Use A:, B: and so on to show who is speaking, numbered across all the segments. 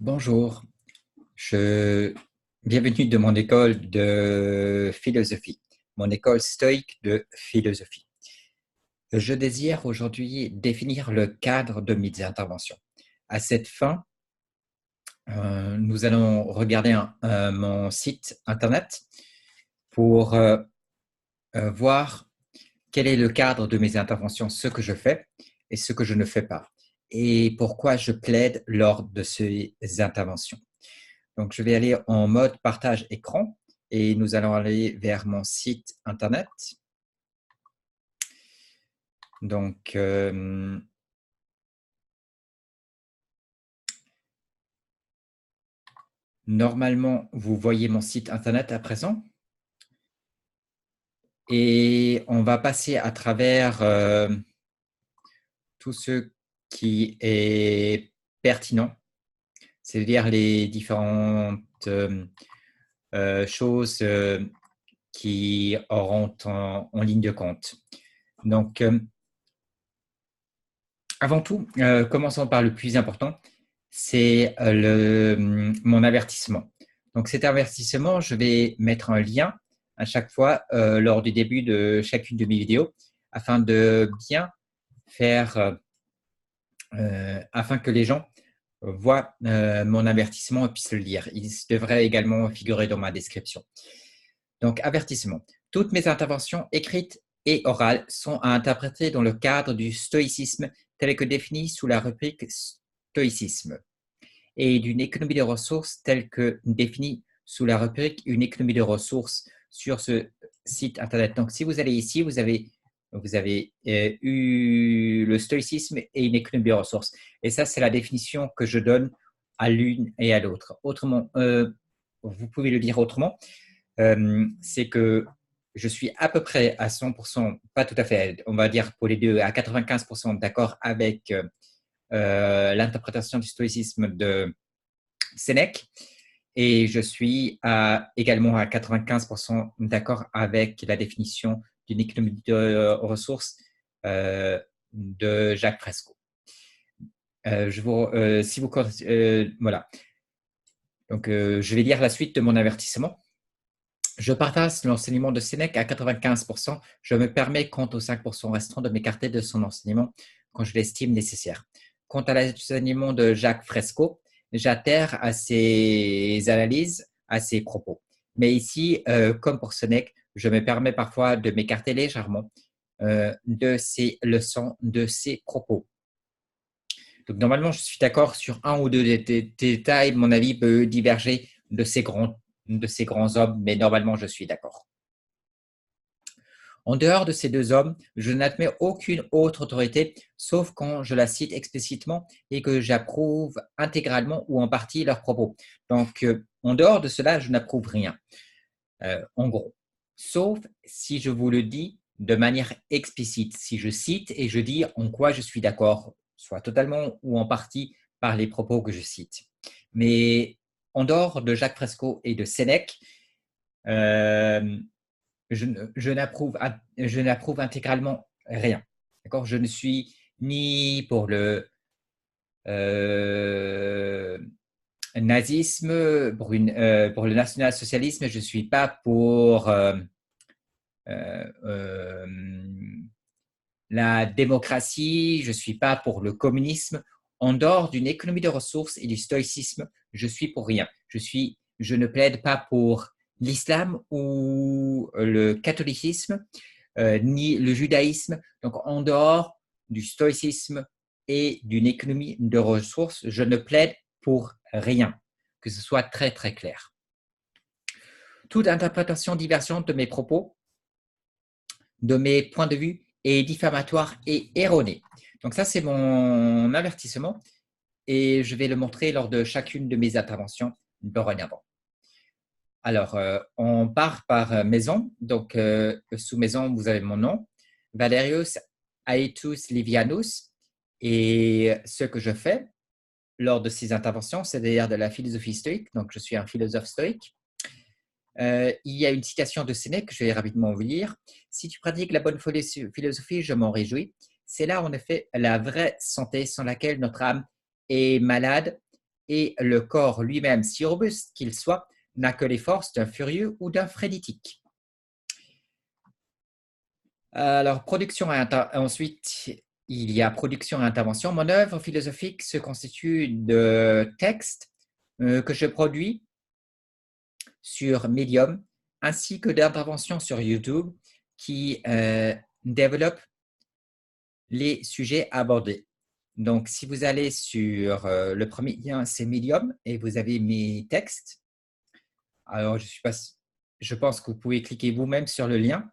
A: Bonjour, je... bienvenue de mon école de philosophie, mon école stoïque de philosophie. Je désire aujourd'hui définir le cadre de mes interventions. À cette fin, nous allons regarder mon site internet pour voir quel est le cadre de mes interventions, ce que je fais et ce que je ne fais pas, et pourquoi je plaide lors de ces interventions. Donc, je vais aller en mode partage écran et nous allons aller vers mon site internet. Donc, normalement, vous voyez mon site internet à présent et on va passer à travers tout ce qui est pertinent, c'est-à-dire les différentes choses qui auront en ligne de compte. Donc, avant tout, commençons par le plus important, c'est mon avertissement. Donc cet avertissement, je vais mettre un lien à chaque fois lors du début de chacune de mes vidéos afin de bien faire, afin que les gens voient mon avertissement et puissent le lire. Il devrait également figurer dans ma description. Donc, avertissement. Toutes mes interventions écrites et orales sont à interpréter dans le cadre du stoïcisme tel que défini sous la rubrique stoïcisme et d'une économie de ressources telle que définie sous la rubrique une économie de ressources sur ce site internet. Donc, si vous allez ici, vous avez eu le stoïcisme et une économie de ressources. Et ça, c'est la définition que je donne à l'une et à l'autre. Autrement, vous pouvez le dire autrement, c'est que je suis à peu près à 100%, pas tout à fait, on va dire pour les deux, à 95% d'accord avec l'interprétation du stoïcisme de Sénèque. Et je suis également à 95% d'accord avec la définition d'une économie de ressources de Jacques Fresco. Voilà. Donc, je vais lire la suite de mon avertissement. Je partage l'enseignement de Sénèque à 95%. Je me permets, quant aux 5% restants, de m'écarter de son enseignement quand je l'estime nécessaire. Quant à l'enseignement de Jacques Fresco, j'adhère à ses analyses, à ses propos. Mais ici, comme pour Sénèque, je me permets parfois de m'écarter légèrement de ses leçons, de ses propos. Donc, normalement, je suis d'accord sur un ou deux détails. Mon avis peut diverger de ces grands hommes, mais normalement, je suis d'accord. En dehors de ces deux hommes, je n'admets aucune autre autorité, sauf quand je la cite explicitement et que j'approuve intégralement ou en partie leurs propos. Donc, en dehors de cela, je n'approuve rien, en gros. Sauf si je vous le dis de manière explicite, si je cite et je dis en quoi je suis d'accord, soit totalement ou en partie par les propos que je cite. Mais en dehors de Jacques Fresco et de Sénèque, je n'approuve intégralement rien. D'accord? Je ne suis ni pour le nazisme, pour le national-socialisme, je ne suis pas pour la démocratie, je ne suis pas pour le communisme. En dehors d'une économie de ressources et du stoïcisme, je suis pour rien. Je ne plaide pas pour l'islam ou le catholicisme, ni le judaïsme. Donc, en dehors du stoïcisme et d'une économie de ressources, je ne plaide pour rien, que ce soit très, très clair. Toute interprétation divergente de mes propos, de mes points de vue, est diffamatoire et erronée. Donc ça, c'est mon avertissement et je vais le montrer lors de chacune de mes interventions dorénavant. Alors, on part par maison. Donc, sous maison, vous avez mon nom, Valerius Aetus Livianus. Et ce que je fais lors de ces interventions, c'est-à-dire de la philosophie stoïque. Donc, je suis un philosophe stoïque. Il y a une citation de Sénèque que je vais rapidement vous lire. Si tu pratiques la bonne philosophie, je m'en réjouis. C'est là, en effet, la vraie santé sans laquelle notre âme est malade et le corps lui-même, si robuste qu'il soit, n'a que les forces d'un furieux ou d'un frénétique. Alors, ensuite, il y a production et intervention. Mon œuvre philosophique se constitue de textes que je produis sur Medium, ainsi que d'interventions sur YouTube qui développent les sujets abordés. Donc, si vous allez sur le premier lien, c'est Medium, et vous avez mes textes. Alors, je pense que vous pouvez cliquer vous-même sur le lien.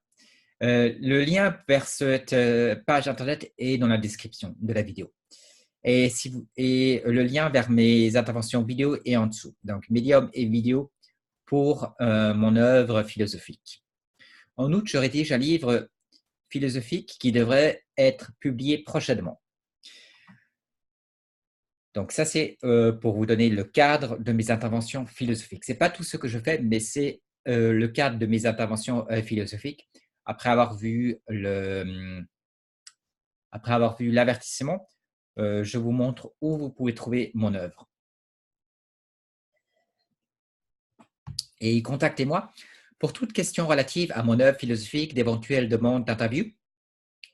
A: Le lien vers cette page Internet est dans la description de la vidéo. Et le lien vers mes interventions vidéo est en dessous. Donc, Medium et vidéo pour mon œuvre philosophique. En outre, je rédige un livre philosophique qui devrait être publié prochainement. Donc, ça, c'est pour vous donner le cadre de mes interventions philosophiques. Ce n'est pas tout ce que je fais, mais c'est le cadre de mes interventions philosophiques. Après avoir vu l'avertissement, je vous montre où vous pouvez trouver mon œuvre. Et contactez-moi pour toute question relative à mon œuvre philosophique, d'éventuelles demandes d'interview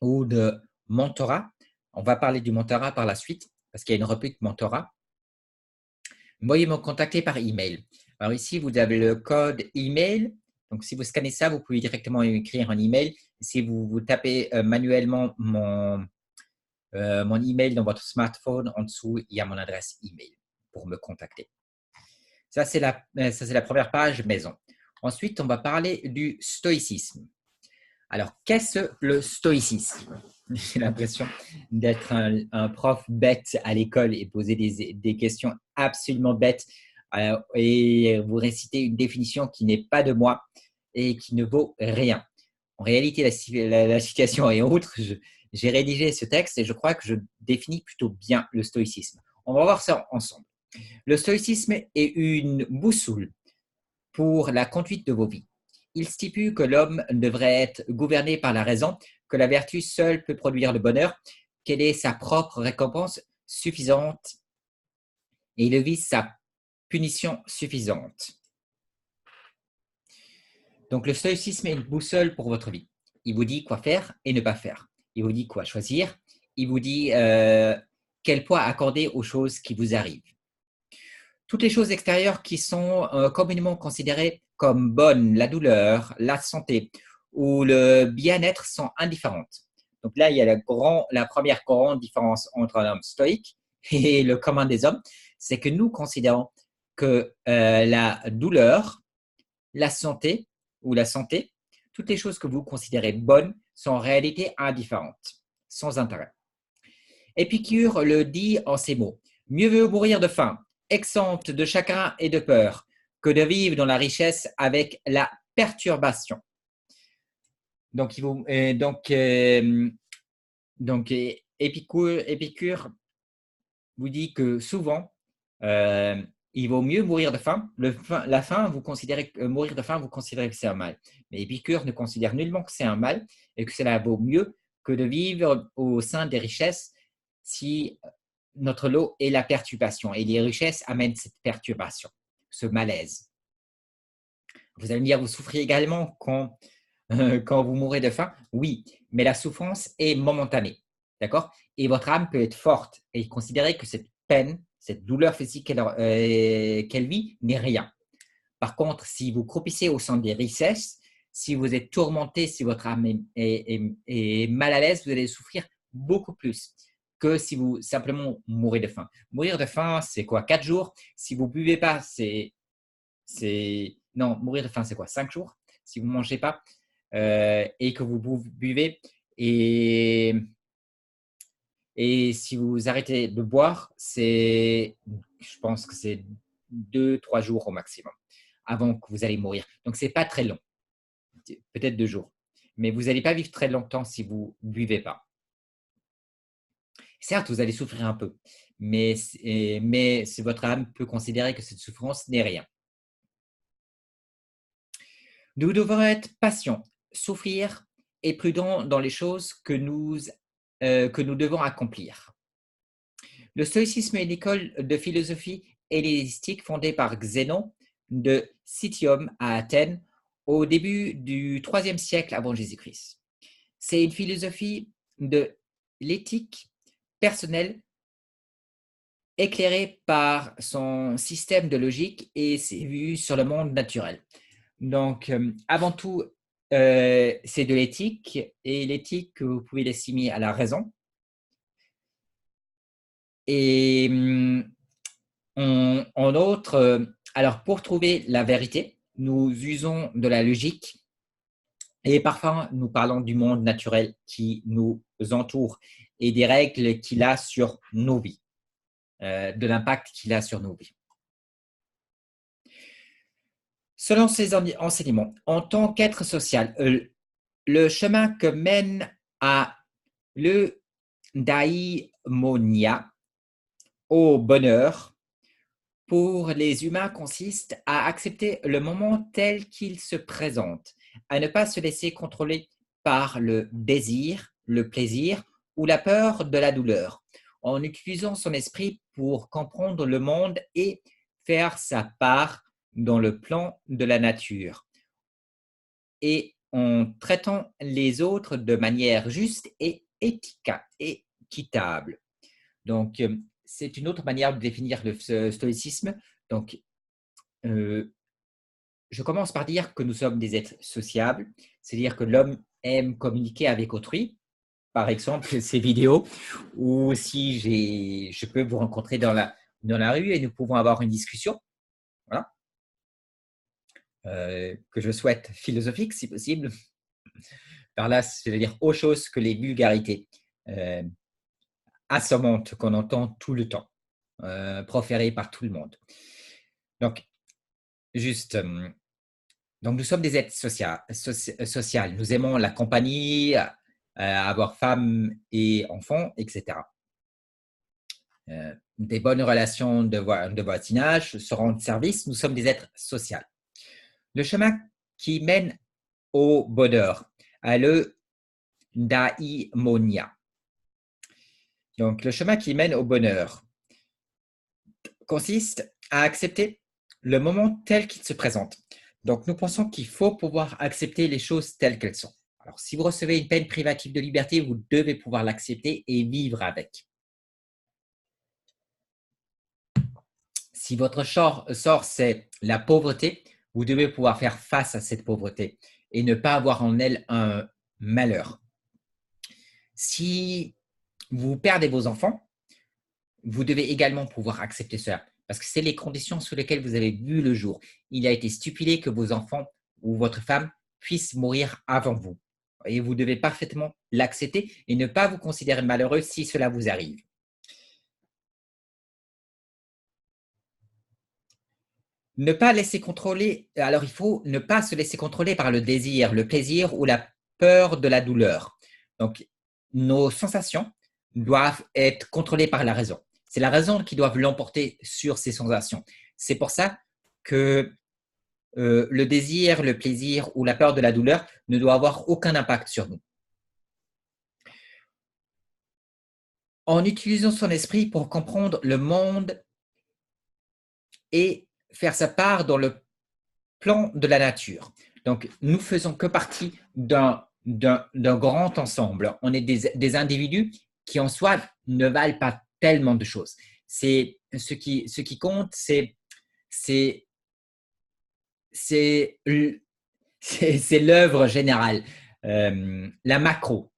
A: ou de mentorat. On va parler du mentorat par la suite, parce qu'il y a une rubrique mentorat. Veuillez me contacter par email. Alors ici, vous avez le code email. Donc, si vous scannez ça, vous pouvez directement écrire un email. Si vous tapez manuellement mon email dans votre smartphone, en dessous, il y a mon adresse email pour me contacter. Ça, c'est la première page maison. Ensuite, on va parler du stoïcisme. Alors, qu'est-ce le stoïcisme? J'ai l'impression d'être un prof bête à l'école et poser des questions absolument bêtes et vous réciter une définition qui n'est pas de moi et qui ne vaut rien. En réalité, la situation est autre. J'ai rédigé ce texte et je crois que je définis plutôt bien le stoïcisme. On va voir ça ensemble. Le stoïcisme est une boussole pour la conduite de vos vies. Il stipule que l'homme devrait être gouverné par la raison, que la vertu seule peut produire le bonheur, qu'elle est sa propre récompense suffisante et il vise sa punition suffisante. Donc, le stoïcisme est une boussole pour votre vie. Il vous dit quoi faire et ne pas faire. Il vous dit quoi choisir. Il vous dit quel poids accorder aux choses qui vous arrivent. Toutes les choses extérieures qui sont communément considérées comme bonnes, la douleur, la santé ou le bien-être sont indifférentes. Donc là, il y a la première grande différence entre un homme stoïque et le commun des hommes, c'est que nous considérons que la douleur, la santé ou la santé, toutes les choses que vous considérez bonnes sont en réalité indifférentes, sans intérêt. Épicure le dit en ces mots. Mieux vaut mourir de faim, exempte de chagrin et de peur, que de vivre dans la richesse avec la perturbation. Donc, Épicure vous dit que souvent, il vaut mieux mourir de faim. La faim, mourir de faim, vous considérez que c'est un mal. Mais Épicure ne considère nullement que c'est un mal et que cela vaut mieux que de vivre au sein des richesses si notre lot est la perturbation. Et les richesses amènent cette perturbation, ce malaise. Vous allez me dire, vous souffrez également quand vous mourrez de faim? Oui, mais la souffrance est momentanée. D'accord? Et votre âme peut être forte et considérer que cette peine, cette douleur physique qu'elle vit n'est rien. Par contre, si vous croupissez au sein des richesses, si vous êtes tourmenté, si votre âme est mal à l'aise, vous allez souffrir beaucoup plus que si vous simplement mourrez de faim. Mourir de faim, c'est quoi? 4 jours. Si vous ne buvez pas, non, mourir de faim, c'est quoi? 5 jours. Si vous ne mangez pas et que vous buvez et si vous arrêtez de boire, je pense que c'est 2-3 jours au maximum avant que vous allez mourir. Donc, ce n'est pas très long, peut-être 2 jours. Mais vous n'allez pas vivre très longtemps si vous ne buvez pas. Certes, vous allez souffrir un peu, mais votre âme peut considérer que cette souffrance n'est rien. Nous devons être patients, souffrir et prudents dans les choses que nous devons accomplir. Le stoïcisme est une école de philosophie hellénistique fondée par Xénon de Citium à Athènes au début du IIIe siècle avant Jésus-Christ. C'est une philosophie de l'éthique personnelle éclairée par son système de logique et ses vues sur le monde naturel. Donc, avant tout, c'est de l'éthique, et l'éthique, vous pouvez l'estimer à la raison. Et en autre, alors pour trouver la vérité, nous usons de la logique et parfois nous parlons du monde naturel qui nous entoure et des règles qu'il a sur nos vies, de l'impact qu'il a sur nos vies. Selon ces enseignements, en tant qu'être social, le chemin que mène à l'eudaimonia, au bonheur, pour les humains consiste à accepter le moment tel qu'il se présente, à ne pas se laisser contrôler par le désir, le plaisir ou la peur de la douleur, en utilisant son esprit pour comprendre le monde et faire sa part dans le plan de la nature, et en traitant les autres de manière juste et équitable. Donc, c'est une autre manière de définir le stoïcisme. Donc, je commence par dire que nous sommes des êtres sociables, c'est-à-dire que l'homme aime communiquer avec autrui, par exemple ces vidéos, ou si je peux vous rencontrer dans la rue et nous pouvons avoir une discussion, voilà, que je souhaite philosophique si possible. Par là, c'est-à-dire autre chose que les vulgarités assommantes qu'on entend tout le temps, proférées par tout le monde. Donc, juste, donc nous sommes des êtres sociales. Nous aimons la compagnie, avoir femme et enfants, etc. Des bonnes relations de voisinage, se rendre service. Nous sommes des êtres sociaux. Le chemin qui mène au bonheur, à l'eudaimonia. Donc, le chemin qui mène au bonheur consiste à accepter le moment tel qu'il se présente. Donc, nous pensons qu'il faut pouvoir accepter les choses telles qu'elles sont. Alors, si vous recevez une peine privative de liberté, vous devez pouvoir l'accepter et vivre avec. Si votre sort, c'est la pauvreté, vous devez pouvoir faire face à cette pauvreté et ne pas avoir en elle un malheur. Si vous perdez vos enfants, vous devez également pouvoir accepter cela, parce que c'est les conditions sous lesquelles vous avez vu le jour. Il a été stipulé que vos enfants ou votre femme puissent mourir avant vous. Et vous devez parfaitement l'accepter et ne pas vous considérer malheureux si cela vous arrive. Ne pas laisser contrôler, alors il faut ne pas se laisser contrôler par le désir, le plaisir ou la peur de la douleur. Donc, nos sensations doivent être contrôlées par la raison. C'est la raison qui doit l'emporter sur ces sensations. C'est pour ça que le désir, le plaisir ou la peur de la douleur ne doit avoir aucun impact sur nous. En utilisant son esprit pour comprendre le monde et faire sa part dans le plan de la nature. Donc, nous faisons que partie d'un grand ensemble. On est des individus qui, en soi, ne valent pas tellement de choses. C'est ce qui compte, c'est l'œuvre générale, la macro,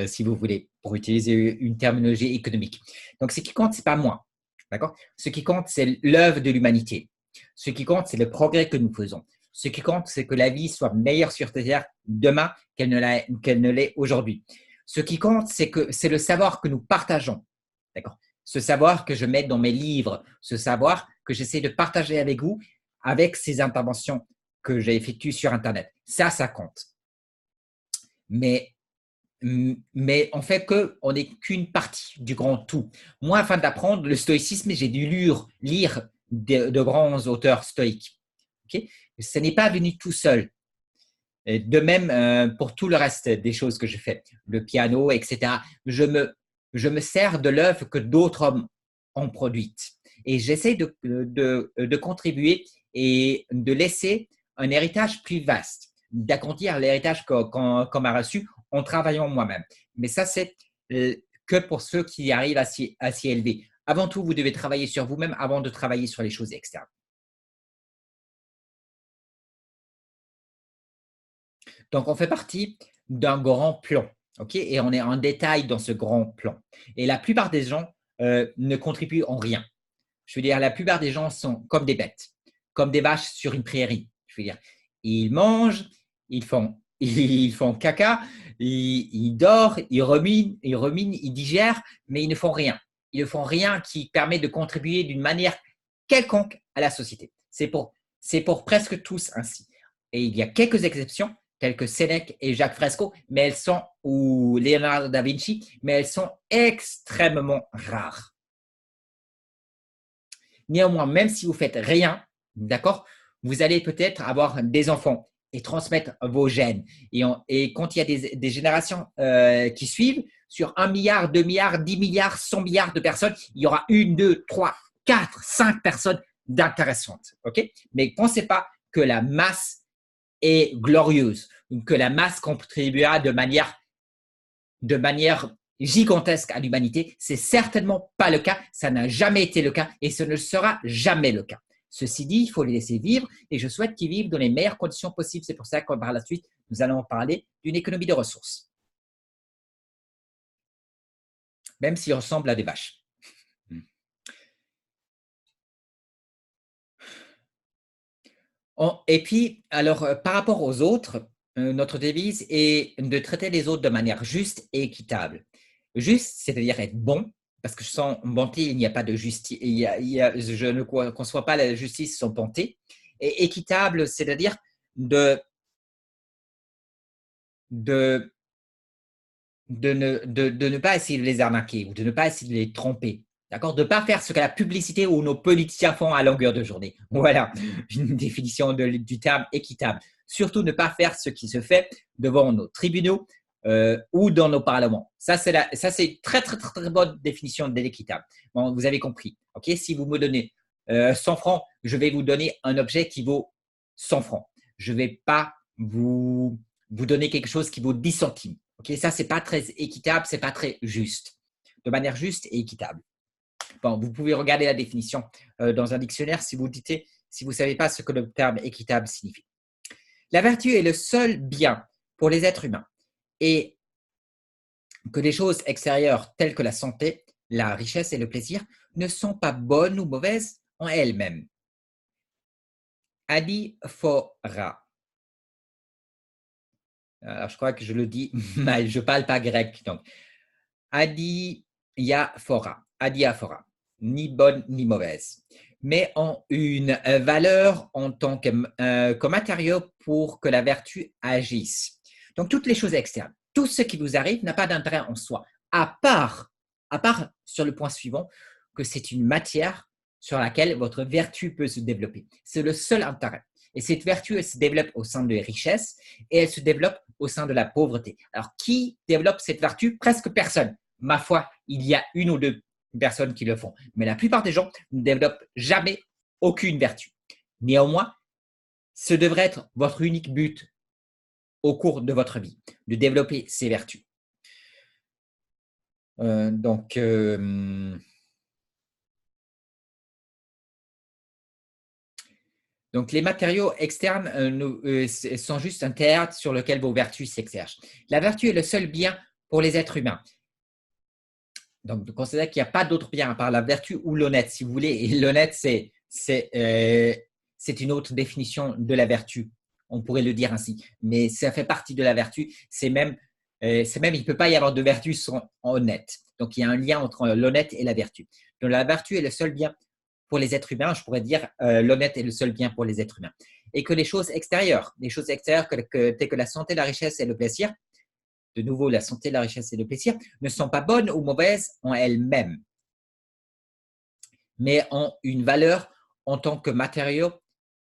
A: si vous voulez, pour utiliser une terminologie économique. Donc, ce qui compte, c'est pas moi, d'accord? Ce qui compte, c'est l'œuvre de l'humanité. Ce qui compte, c'est le progrès que nous faisons. Ce qui compte, c'est que la vie soit meilleure sur Terre demain qu'elle ne l'est aujourd'hui. Ce qui compte, c'est le savoir que nous partageons, d'accord? Ce savoir que je mets dans mes livres, ce savoir que j'essaie de partager avec vous, avec ces interventions que j'effectue sur Internet. Ça compte. Mais on fait on n'est qu'une partie du grand tout. Moi, afin d'apprendre le stoïcisme, j'ai dû lire de grands auteurs stoïques. Okay? Ce n'est pas venu tout seul. Et de même pour tout le reste des choses que je fais, le piano, etc. Je me sers de l'œuvre que d'autres hommes en produite. Et j'essaie de contribuer et de laisser un héritage plus vaste, d'agrandir l'héritage qu'on m'a reçu en travaillant moi-même. Mais ça, c'est que pour ceux qui arrivent à s'y élever. Avant tout, vous devez travailler sur vous-même avant de travailler sur les choses externes. Donc, on fait partie d'un grand plan, ok? Et on est en détail dans ce grand plan. Et la plupart des gens ne contribuent en rien. Je veux dire, la plupart des gens sont comme des bêtes, comme des vaches sur une prairie. Je veux dire, ils mangent, ils font caca, ils dorment, ils ruminent, ils digèrent, mais ils ne font rien. Ils ne font rien qui permet de contribuer d'une manière quelconque à la société. C'est pour presque tous ainsi. Et il y a quelques exceptions, telles que Sénèque et Jacques Fresco, ou Leonardo da Vinci, mais elles sont extrêmement rares. Néanmoins, même si vous faites rien, d'accord, vous allez peut-être avoir des enfants et transmettre vos gènes. Et quand il y a des générations qui suivent, sur 1 milliard, 2 milliards, 10 milliards, 100 milliards de personnes, il y aura 1, 2, 3, 4, 5 personnes d'intéressantes. Okay? Mais ne pensez pas que la masse est glorieuse, que la masse contribuera de manière gigantesque à l'humanité. C'est certainement pas le cas, ça n'a jamais été le cas et ce ne sera jamais le cas. Ceci dit, il faut les laisser vivre et je souhaite qu'ils vivent dans les meilleures conditions possibles. C'est pour ça que par la suite, nous allons parler d'une économie de ressources, même s'ils ressemblent à des vaches. Et puis, alors, par rapport aux autres, notre devise est de traiter les autres de manière juste et équitable. Juste, c'est-à-dire être bon, parce que sans bonté, il n'y a pas de justice. Je ne conçois pas la justice sans bonté. Et équitable, c'est-à-dire de, de, de ne pas essayer de les arnaquer ou de ne pas essayer de les tromper. D'accord? De ne pas faire ce que la publicité ou nos politiciens font à longueur de journée. Voilà une définition du terme équitable. Surtout ne pas faire ce qui se fait devant nos tribunaux ou dans nos parlements. Ça, c'est très, très, très, très bonne définition de l'équitable. Bon, vous avez compris. Okay? Si vous me donnez 100 francs, je vais vous donner un objet qui vaut 100 francs. Je ne vais pas vous donner quelque chose qui vaut 10 centimes. Okay, ça, ce n'est pas très équitable, ce n'est pas très juste, de manière juste et équitable. Bon, vous pouvez regarder la définition dans un dictionnaire si vous ne savez pas ce que le terme équitable signifie. La vertu est le seul bien pour les êtres humains et que les choses extérieures telles que la santé, la richesse et le plaisir ne sont pas bonnes ou mauvaises en elles-mêmes. Adiphora. Alors, je crois que je le dis mal, je ne parle pas grec. Donc, adiaphora, ni bonne ni mauvaise, mais ont une valeur en tant que matériau pour que la vertu agisse. Donc, toutes les choses externes, tout ce qui vous arrive n'a pas d'intérêt en soi, à part sur le point suivant, que c'est une matière sur laquelle votre vertu peut se développer. C'est le seul intérêt. Et cette vertu, elle se développe au sein des richesses et elle se développe au sein de la pauvreté. Alors, qui développe cette vertu? Presque personne. Ma foi, il y a 1 ou 2 personnes qui le font. Mais la plupart des gens ne développent jamais aucune vertu. Néanmoins, ce devrait être votre unique but au cours de votre vie, de développer ces vertus. Donc, les matériaux externes sont juste un théâtre sur lequel vos vertus s'exercent. La vertu est le seul bien pour les êtres humains. Donc, considérez qu'il n'y a pas d'autre bien à part la vertu ou l'honnête, si vous voulez. Et l'honnête, c'est une autre définition de la vertu. On pourrait le dire ainsi. Mais ça fait partie de la vertu. Il ne peut pas y avoir de vertu sans honnête. Donc, il y a un lien entre l'honnête et la vertu. Donc, la vertu est le seul bien pour les êtres humains. Je pourrais dire l'honnête est le seul bien pour les êtres humains. Et que les choses extérieures telles que la santé, la richesse et le plaisir, de nouveau, la santé, la richesse et le plaisir, ne sont pas bonnes ou mauvaises en elles-mêmes, mais ont une valeur en tant que matériau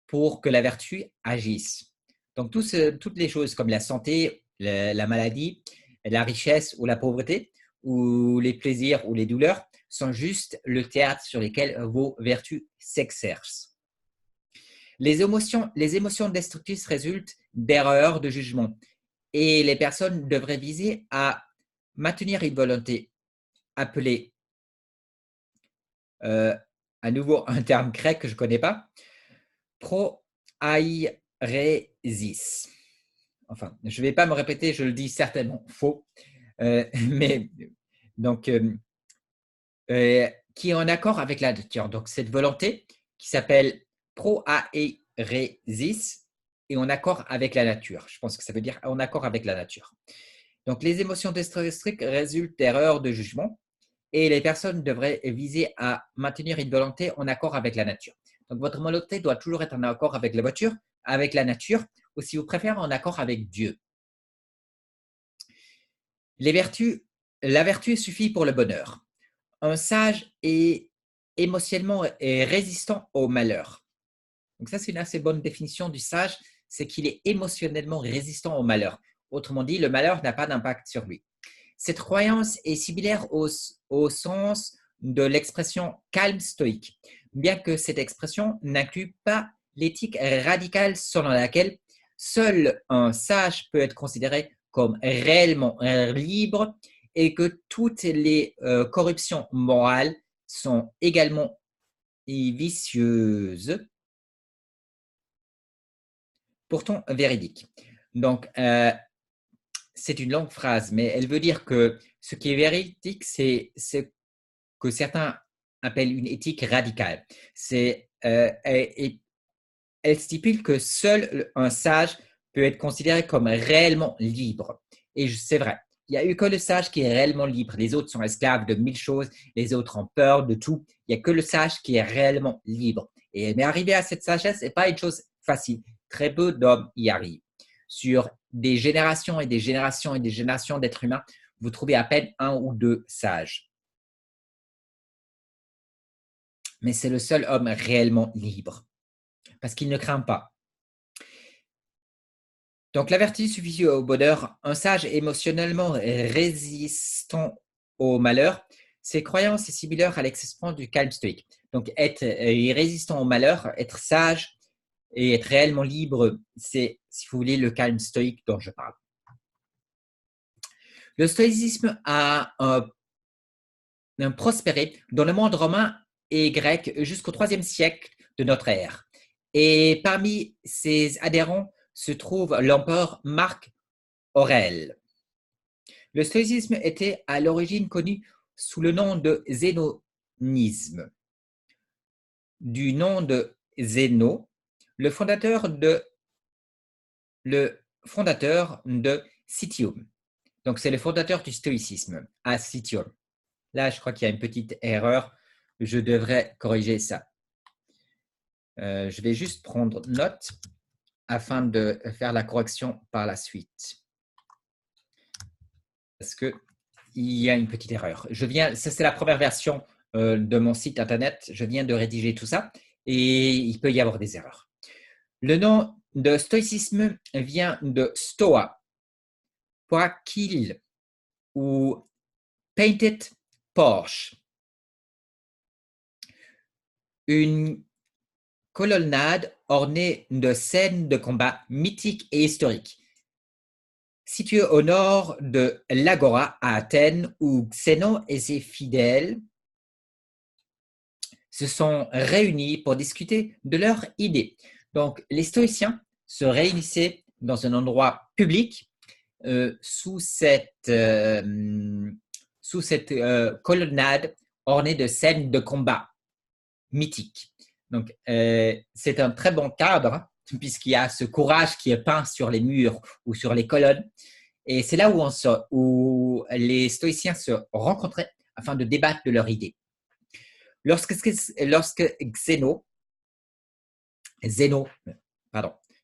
A: pour que la vertu agisse. Donc, toutes les choses comme la santé, la maladie, la richesse ou la pauvreté, ou les plaisirs ou les douleurs, sont juste le théâtre sur lequel vos vertus s'exercent. Les émotions destructrices résultent d'erreurs de jugement et les personnes devraient viser à maintenir une volonté appelée, à nouveau un terme grec que je ne connais pas, proairesis. Enfin, je ne vais pas me répéter, je le dis certainement faux, mais donc, qui est en accord avec la nature. Donc, cette volonté qui s'appelle proairesis est en accord avec la nature. Je pense que ça veut dire en accord avec la nature. Donc, les émotions destructrices résultent d'erreurs de jugement et les personnes devraient viser à maintenir une volonté en accord avec la nature. Donc, votre volonté doit toujours être en accord avec avec la nature, ou si vous préférez, en accord avec Dieu. La vertu suffit pour le bonheur. Un sage est émotionnellement résistant au malheur. Donc ça, c'est une assez bonne définition du sage, c'est qu'il est émotionnellement résistant au malheur. Autrement dit, le malheur n'a pas d'impact sur lui. Cette croyance est similaire au sens de l'expression calme stoïque, bien que cette expression n'inclut pas l'éthique radicale selon laquelle seul un sage peut être considéré comme réellement libre et que toutes les corruptions morales sont également vicieuses, pourtant véridiques. Donc, c'est une longue phrase, mais elle veut dire que ce qui est véridique, c'est ce que certains appellent une éthique radicale. Elle stipule que seul un sage peut être considéré comme réellement libre. Et c'est vrai, il n'y a eu que le sage qui est réellement libre. Les autres sont esclaves de mille choses, les autres ont peur de tout. Il n'y a que le sage qui est réellement libre. Mais arriver à cette sagesse n'est pas une chose facile. Très peu d'hommes y arrivent. Sur des générations et des générations et des générations d'êtres humains, vous trouvez à peine un ou deux sages. Mais c'est le seul homme réellement libre, parce qu'il ne craint pas. Donc, la vertu suffit au bonheur. Un sage émotionnellement résistant au malheur, ses croyances est similaire à l'expression du calme stoïque. Donc, être résistant au malheur, être sage et être réellement libre, c'est, si vous voulez, le calme stoïque dont je parle. Le stoïcisme a prospéré dans le monde romain et grec jusqu'au IIIe siècle de notre ère. Et parmi ses adhérents se trouve l'empereur Marc Aurèle. Le stoïcisme était à l'origine connu sous le nom de zénonisme, du nom de Zéno, le fondateur de Citium. Donc, c'est le fondateur du stoïcisme à Citium. Là, je crois qu'il y a une petite erreur. Je devrais corriger ça. Je vais juste prendre note afin de faire la correction par la suite. Parce qu'il y a une petite erreur. Ça, c'est la première version de mon site internet. Je viens de rédiger tout ça et il peut y avoir des erreurs. Le nom de stoïcisme vient de stoa, poikil ou painted Porsche. Une colonnade ornée de scènes de combat mythiques et historiques. Située au nord de l'Agora à Athènes, où Xénon et ses fidèles se sont réunis pour discuter de leurs idées. Donc, les stoïciens se réunissaient dans un endroit public sous cette colonnade ornée de scènes de combat mythiques. Donc, c'est un très bon cadre puisqu'il y a ce courage qui est peint sur les murs ou sur les colonnes. Et c'est là où les stoïciens se rencontraient afin de débattre de leurs idées. Lorsque Zéno,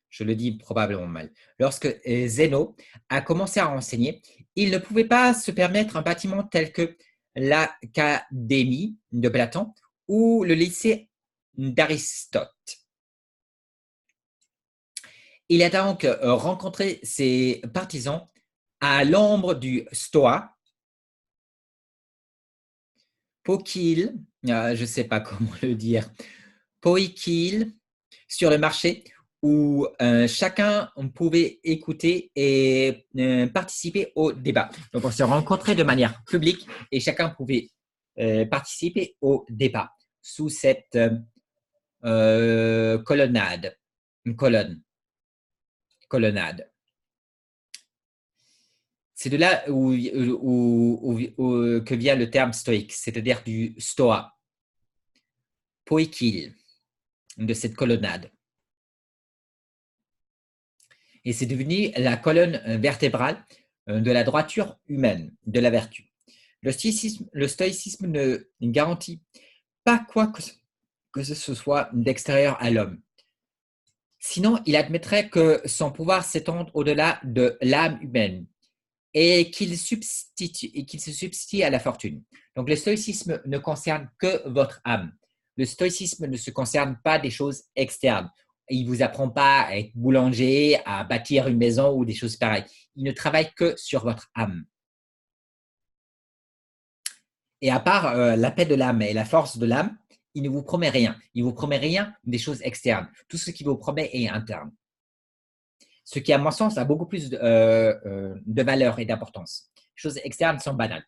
A: je le dis probablement mal, lorsque Zéno a commencé à enseigner, il ne pouvait pas se permettre un bâtiment tel que l'Académie de Platon ou le lycée d'Aristote. Il a donc rencontré ses partisans à l'ombre du Stoa Poikil, je ne sais pas comment le dire, Poikil sur le marché où chacun pouvait écouter et participer au débat. Donc, on se rencontrait de manière publique et chacun pouvait participer au débat sous cette colonnade, une colonnade. C'est de là que vient le terme stoïque, c'est-à-dire du stoa, poikil, de cette colonnade. Et c'est devenu la colonne vertébrale de la droiture humaine, de la vertu. Le stoïcisme ne garantit pas quoi que ce soit d'extérieur à l'homme. Sinon, il admettrait que son pouvoir s'étende au-delà de l'âme humaine et qu'il se substitue à la fortune. Donc, le stoïcisme ne concerne que votre âme. Le stoïcisme ne se concerne pas des choses externes. Il ne vous apprend pas à être boulanger, à bâtir une maison ou des choses pareilles. Il ne travaille que sur votre âme. Et à part la paix de l'âme et la force de l'âme, il ne vous promet rien. Il ne vous promet rien des choses externes. Tout ce qu'il vous promet est interne. Ce qui, à mon sens, a beaucoup plus de valeur et d'importance. Les choses externes sont banales.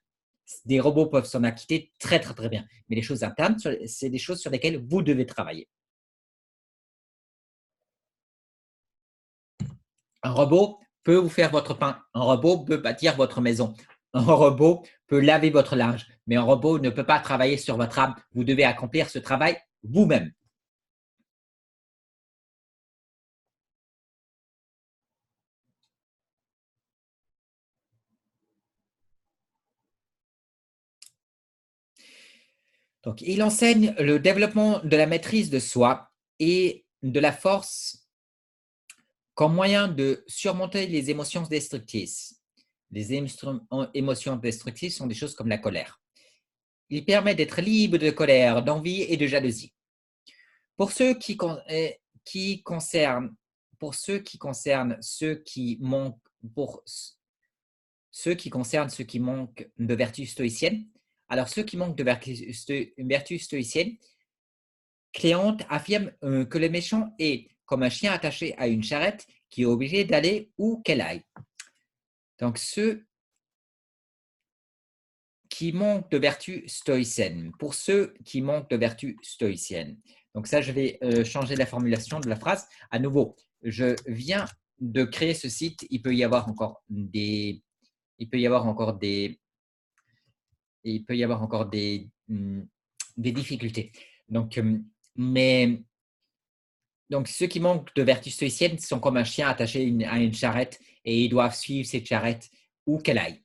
A: Des robots peuvent s'en acquitter très, très, très bien. Mais les choses internes, c'est des choses sur lesquelles vous devez travailler. Un robot peut vous faire votre pain. Un robot peut bâtir votre maison. Un robot peut laver votre linge. Mais un robot ne peut pas travailler sur votre âme. Vous devez accomplir ce travail vous-même. Donc, il enseigne le développement de la maîtrise de soi et de la force comme moyen de surmonter les émotions destructrices. Les émotions destructrices sont des choses comme la colère. Il permet d'être libre de colère, d'envie et de jalousie. Pour ceux qui concernent ceux qui manquent de vertus stoïciennes, alors ceux qui manquent de vertus stoïciennes, Cléante affirme que le méchant est comme un chien attaché à une charrette qui est obligé d'aller où qu'elle aille. Donc, ceux qui manquent de vertus stoïciennes, pour ceux qui manquent de vertus stoïciennes. Donc ça, je vais changer la formulation de la phrase. À nouveau, je viens de créer ce site. Il peut y avoir encore des difficultés. Donc, donc, ceux qui manquent de vertus stoïciennes sont comme un chien attaché à une charrette et ils doivent suivre cette charrette où qu'elle aille.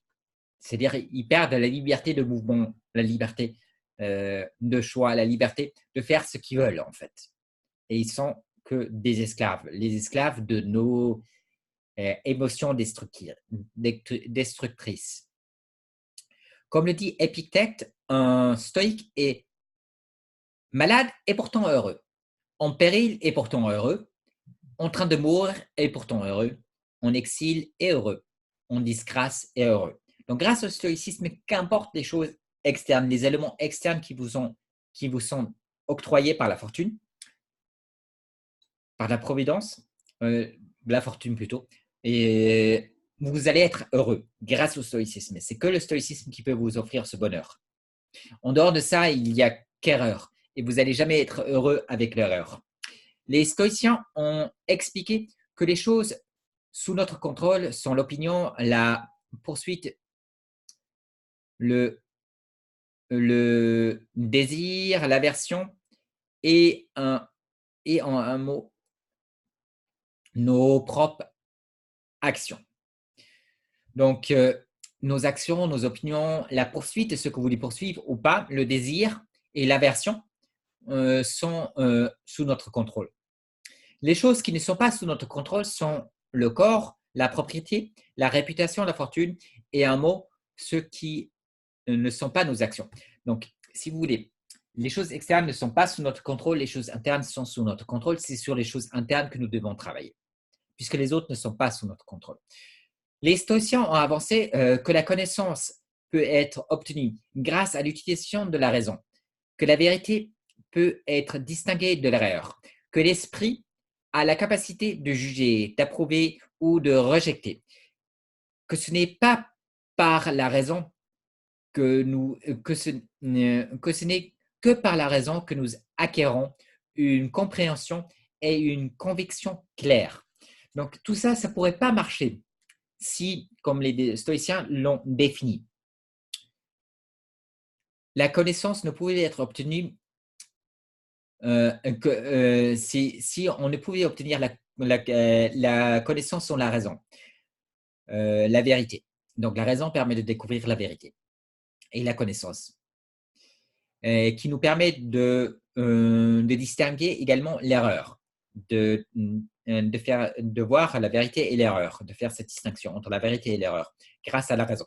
A: C'est-à-dire ils perdent la liberté de mouvement, la liberté de choix, la liberté de faire ce qu'ils veulent en fait. Et ils sont que des esclaves, les esclaves de nos émotions destructrices. Comme le dit Épictète, un stoïque est malade et pourtant heureux, en péril et pourtant heureux, en train de mourir et pourtant heureux, en exil et heureux, en disgrâce et heureux. Donc, grâce au stoïcisme, qu'importe les choses externes, les éléments externes qui vous sont octroyés par la fortune, par la providence, la fortune plutôt, et vous allez être heureux grâce au stoïcisme. C'est que le stoïcisme qui peut vous offrir ce bonheur. En dehors de ça, il n'y a qu'erreur et vous n'allez jamais être heureux avec l'erreur. Les stoïciens ont expliqué que les choses sous notre contrôle sont l'opinion, la poursuite, le désir, l'aversion et en un mot, nos propres actions. Donc, nos actions, nos opinions, la poursuite, ce que vous voulez poursuivre ou pas, le désir et l'aversion sont sous notre contrôle. Les choses qui ne sont pas sous notre contrôle sont le corps, la propriété, la réputation, la fortune et un mot, ceux qui ne sont pas nos actions. Donc, si vous voulez, les choses externes ne sont pas sous notre contrôle, les choses internes sont sous notre contrôle. C'est sur les choses internes que nous devons travailler, puisque les autres ne sont pas sous notre contrôle. Les stoïciens ont avancé que la connaissance peut être obtenue grâce à l'utilisation de la raison, que la vérité peut être distinguée de l'erreur, que l'esprit a la capacité de juger, d'approuver ou de rejeter, que ce n'est pas par la raison que ce n'est que par la raison que nous acquérons une compréhension et une conviction claire. Donc tout ça, ça ne pourrait pas marcher si, comme les stoïciens l'ont défini, la connaissance ne pouvait être obtenue si on ne pouvait obtenir la connaissance sans la raison, la vérité. Donc la raison permet de découvrir la vérité et la connaissance, qui nous permet de distinguer également l'erreur, de voir la vérité et l'erreur, de faire cette distinction entre la vérité et l'erreur grâce à la raison.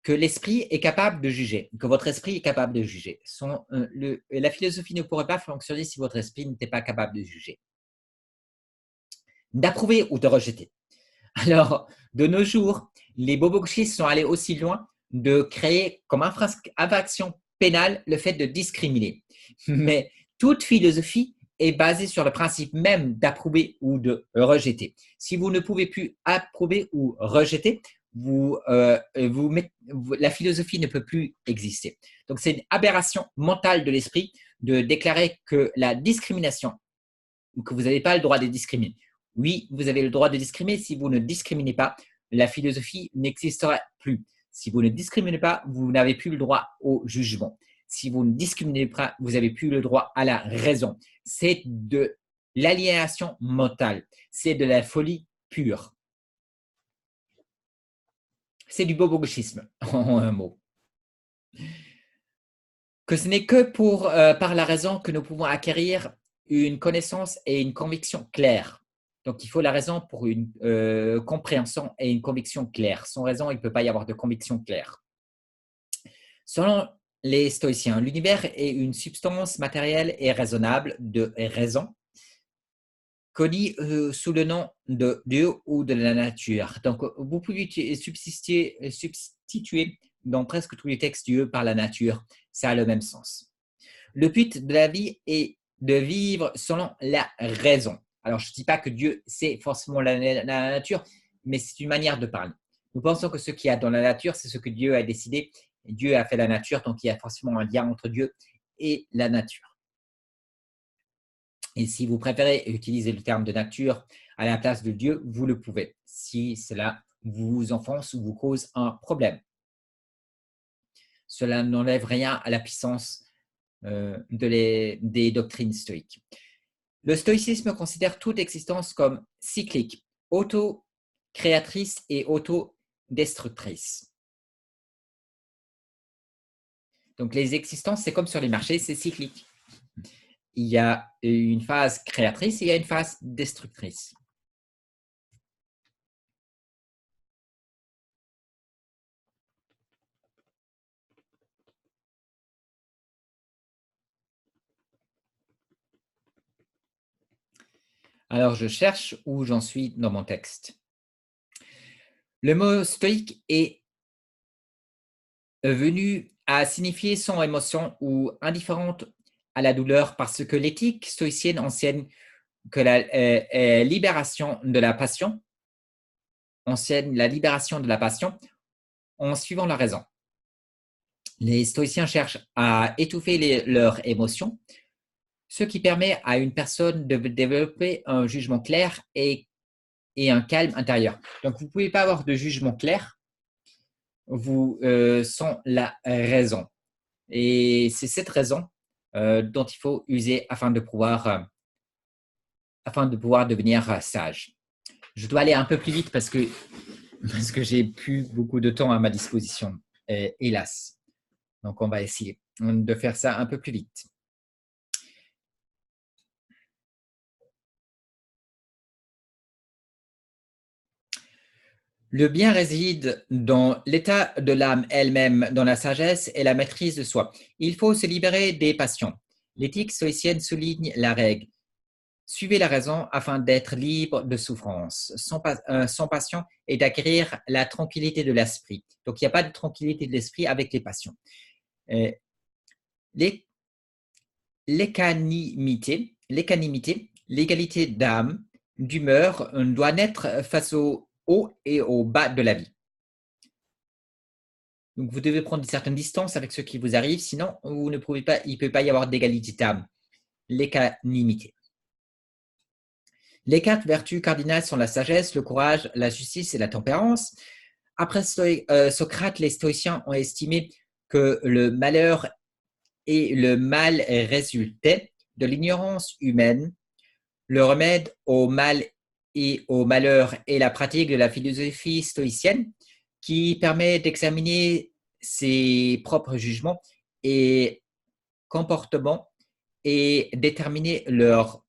A: Que l'esprit est capable de juger, que votre esprit est capable de juger. La philosophie ne pourrait pas fonctionner si votre esprit n'était pas capable de juger, d'approuver ou de rejeter. Alors, de nos jours, les bobochistes sont allés aussi loin de créer comme infraction pénale le fait de discriminer. Mais toute philosophie est basée sur le principe même d'approuver ou de rejeter. Si vous ne pouvez plus approuver ou rejeter, la philosophie ne peut plus exister. Donc, c'est une aberration mentale de l'esprit de déclarer que la discrimination, que vous n'avez pas le droit de discriminer. Oui, vous avez le droit de discriminer. Si vous ne discriminez pas, la philosophie n'existera plus. Si vous ne discriminez pas, vous n'avez plus le droit au jugement. Si vous ne discriminez pas, vous n'avez plus le droit à la raison. C'est de l'aliénation mentale. C'est de la folie pure. C'est du bobochisme, en un mot. Que ce n'est que par la raison que nous pouvons acquérir une connaissance et une conviction claire. Donc, il faut la raison pour une compréhension et une conviction claire. Sans raison, il ne peut pas y avoir de conviction claire. Selon les stoïciens, l'univers est une substance matérielle et raisonnable de raison, connue sous le nom de Dieu ou de la nature. Donc, vous pouvez substituer dans presque tous les textes Dieu par la nature. Ça a le même sens. Le but de la vie est de vivre selon la raison. Alors, je ne dis pas que Dieu, c'est forcément la nature, mais c'est une manière de parler. Nous pensons que ce qu'il y a dans la nature, c'est ce que Dieu a décidé. Dieu a fait la nature, donc il y a forcément un lien entre Dieu et la nature. Et si vous préférez utiliser le terme de nature à la place de Dieu, vous le pouvez, si cela vous enfonce ou vous cause un problème. Cela n'enlève rien à la puissance des doctrines stoïques. Le stoïcisme considère toute existence comme cyclique, auto-créatrice et auto-destructrice. Donc, les existences, c'est comme sur les marchés, c'est cyclique. Il y a une phase créatrice et il y a une phase destructrice. Alors, je cherche où j'en suis dans mon texte. Le mot stoïque est venu à signifier sans émotion ou indifférente à la douleur parce que l'éthique stoïcienne enseigne que la libération de la passion en suivant la raison. Les stoïciens cherchent à étouffer leurs émotions, ce qui permet à une personne de développer un jugement clair et un calme intérieur. Donc, vous ne pouvez pas avoir de jugement clair sans la raison. Et c'est cette raison dont il faut user afin de pouvoir devenir sage. Je dois aller un peu plus vite parce que j'ai plus beaucoup de temps à ma disposition, hélas. Donc, on va essayer de faire ça un peu plus vite. Le bien réside dans l'état de l'âme elle-même, dans la sagesse et la maîtrise de soi. Il faut se libérer des passions. L'éthique stoïcienne souligne la règle. Suivez la raison afin d'être libre de souffrance. Son passion est d'acquérir la tranquillité de l'esprit. Donc, il n'y a pas de tranquillité de l'esprit avec les passions. Euh, L'équanimité, l'égalité d'âme, d'humeur doit naître face au haut et au bas de la vie. Donc, vous devez prendre une certaine distance avec ce qui vous arrive, sinon, vous ne pouvez pas, il ne peut pas y avoir d'égalité d'âme. L'équanimité. Les 4 vertus cardinales sont la sagesse, le courage, la justice et la tempérance. Après Socrate, les stoïciens ont estimé que le malheur et le mal résultaient de l'ignorance humaine. Le remède au mal et au malheur est la pratique de la philosophie stoïcienne qui permet d'examiner ses propres jugements et comportements et déterminer leurs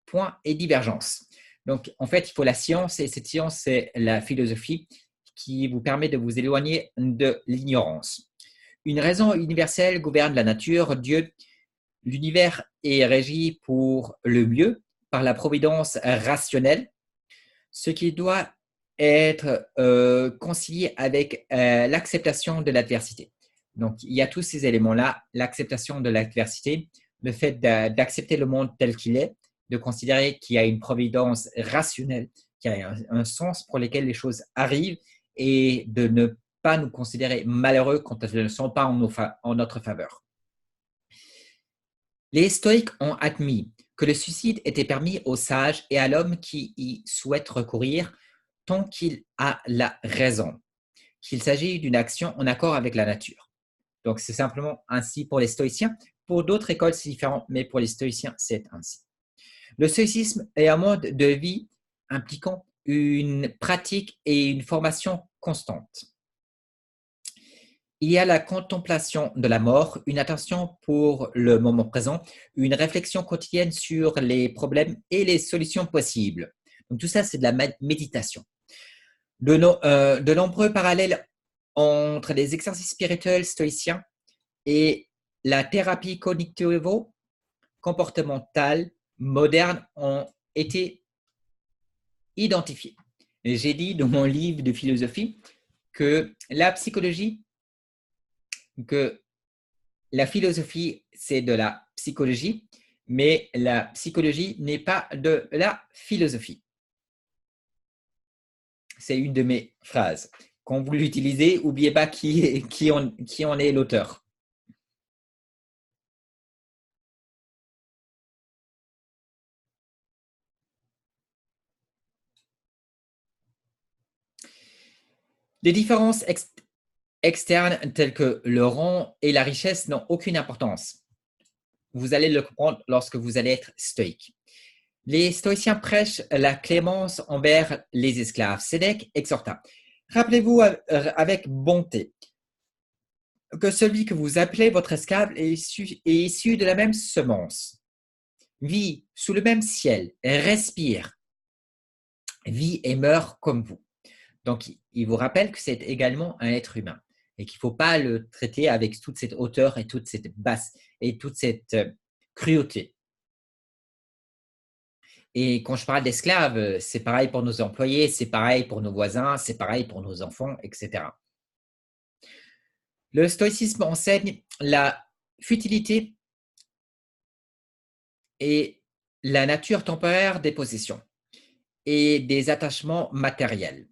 A: points et divergences. Donc, en fait, il faut la science, et cette science, c'est la philosophie qui vous permet de vous éloigner de l'ignorance. Une raison universelle gouverne la nature, Dieu. L'univers est régi pour le mieux par la providence rationnelle, ce qui doit être concilié avec l'acceptation de l'adversité. Donc, il y a tous ces éléments-là, l'acceptation de l'adversité, le fait d'accepter le monde tel qu'il est, de considérer qu'il y a une providence rationnelle, qu'il y a un sens pour lequel les choses arrivent et de ne pas nous considérer malheureux quand elles ne sont pas en notre faveur. Les stoïques ont admis que le suicide était permis aux sages et à l'homme qui y souhaite recourir tant qu'il a la raison, qu'il s'agit d'une action en accord avec la nature. Donc, c'est simplement ainsi pour les stoïciens. Pour d'autres écoles, c'est différent, mais pour les stoïciens, c'est ainsi. Le stoïcisme est un mode de vie impliquant une pratique et une formation constante. Il y a la contemplation de la mort, une attention pour le moment présent, une réflexion quotidienne sur les problèmes et les solutions possibles. Donc, tout ça, c'est de la méditation. De nombreux parallèles entre les exercices spirituels stoïciens et la thérapie cognitivo-comportementale moderne ont été identifiés. J'ai dit dans mon livre de philosophie que la psychologie, que la philosophie, c'est de la psychologie, mais la psychologie n'est pas de la philosophie. C'est une de mes phrases. Quand vous l'utilisez, n'oubliez pas qui en est l'auteur. Les différences externes telles que le rang et la richesse n'ont aucune importance. Vous allez le comprendre lorsque vous allez être stoïque. Les stoïciens prêchent la clémence envers les esclaves. Sénèque exhorta. Rappelez-vous avec bonté que celui que vous appelez votre esclave est issu de la même semence, vit sous le même ciel, respire, vit et meurt comme vous. Donc, il vous rappelle que c'est également un être humain et qu'il ne faut pas le traiter avec toute cette hauteur et toute cette basse et toute cette cruauté. Et quand je parle d'esclaves, c'est pareil pour nos employés, c'est pareil pour nos voisins, c'est pareil pour nos enfants, etc. Le stoïcisme enseigne la futilité et la nature temporaire des possessions et des attachements matériels,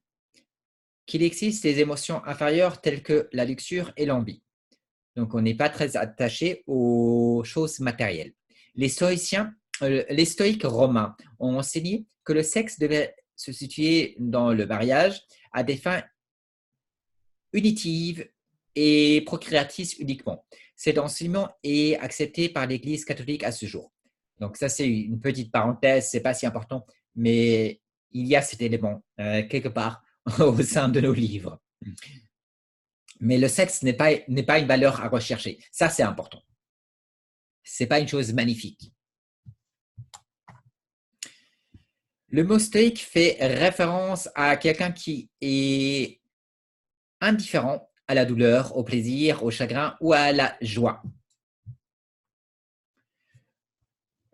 A: qu'il existe des émotions inférieures telles que la luxure et l'envie. Donc, on n'est pas très attaché aux choses matérielles. Les stoïques romains ont enseigné que le sexe devait se situer dans le mariage à des fins unitives et procréatrices uniquement. Cet enseignement est accepté par l'Église catholique à ce jour. Donc, ça, c'est une petite parenthèse, c'est pas si important, mais il y a cet élément quelque part au sein de nos livres. Mais le sexe n'est pas une valeur à rechercher. Ça, c'est important. Ce n'est pas une chose magnifique. Le mot stoïque fait référence à quelqu'un qui est indifférent à la douleur, au plaisir, au chagrin ou à la joie.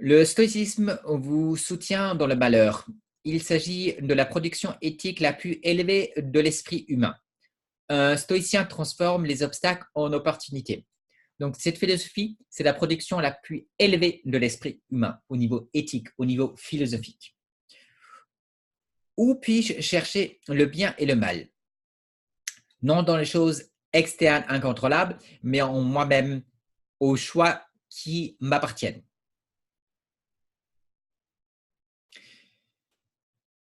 A: Le stoïcisme vous soutient dans le malheur. Il s'agit de la production éthique la plus élevée de l'esprit humain. Un stoïcien transforme les obstacles en opportunités. Donc, cette philosophie, c'est la production la plus élevée de l'esprit humain au niveau éthique, au niveau philosophique. Où puis-je chercher le bien et le mal? Non dans les choses externes incontrôlables, mais en moi-même, aux choix qui m'appartiennent.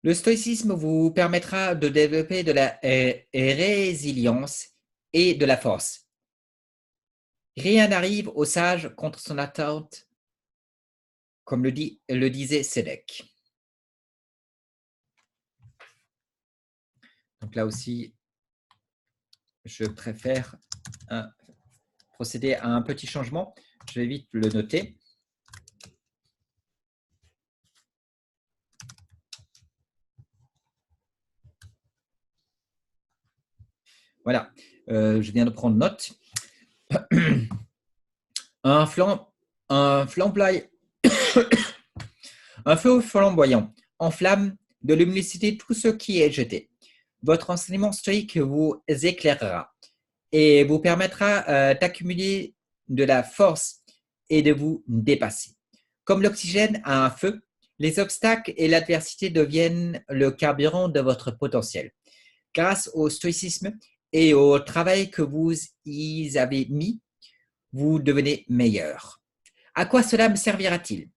A: Le stoïcisme vous permettra de développer de la résilience et de la force. Rien n'arrive au sage contre son attente, comme le disait Sénèque. Donc là aussi, je préfère procéder à un petit changement. Je vais vite le noter. Voilà, je viens de prendre note. Un feu flamboyant enflamme de luminosité tout ce qui est jeté. Votre enseignement stoïque vous éclairera et vous permettra d'accumuler de la force et de vous dépasser. Comme l'oxygène à un feu, les obstacles et l'adversité deviennent le carburant de votre potentiel. Grâce au stoïcisme et au travail que vous y avez mis, vous devenez meilleur. À quoi cela me servira-t-il?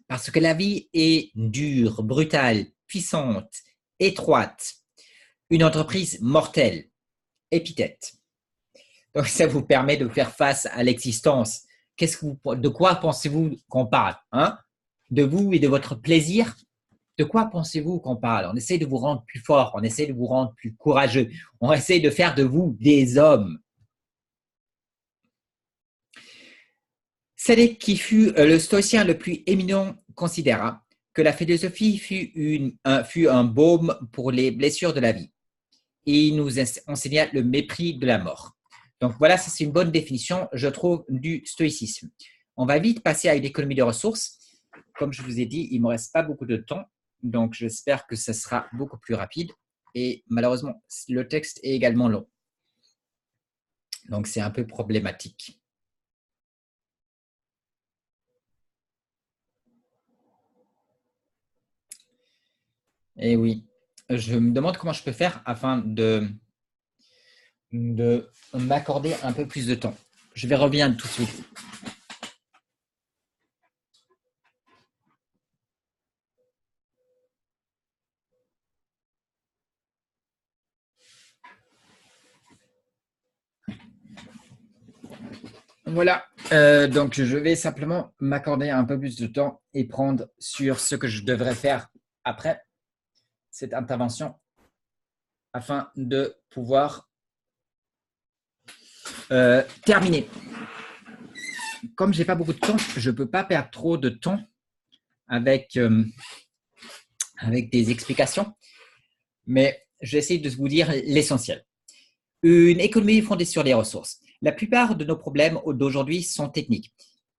A: Parce que la vie est dure, brutale, puissante, étroite, une entreprise mortelle, épithète. Donc, ça vous permet de faire face à l'existence. De quoi pensez-vous qu'on parle, hein? De vous et de votre plaisir? De quoi pensez-vous qu'on parle? On essaie de vous rendre plus fort, on essaie de vous rendre plus courageux, on essaie de faire de vous des hommes. Sénèque, qui fut le stoïcien le plus éminent, considéra que la philosophie fut un baume pour les blessures de la vie. Et il nous enseigna le mépris de la mort. Donc voilà, ça c'est une bonne définition, je trouve, du stoïcisme. On va vite passer à une économie de ressources. Comme je vous ai dit, il ne me reste pas beaucoup de temps, donc j'espère que ça sera beaucoup plus rapide. Et malheureusement, le texte est également long. Donc c'est un peu problématique. Et oui, je me demande comment je peux faire afin de m'accorder un peu plus de temps. Je vais revenir tout de suite. Voilà, donc je vais simplement m'accorder un peu plus de temps et prendre sur ce que je devrais faire après cette intervention afin de pouvoir terminer. Comme je n'ai pas beaucoup de temps, je ne peux pas perdre trop de temps avec des explications, mais je vais essayer de vous dire l'essentiel. Une économie fondée sur les ressources. La plupart de nos problèmes d'aujourd'hui sont techniques.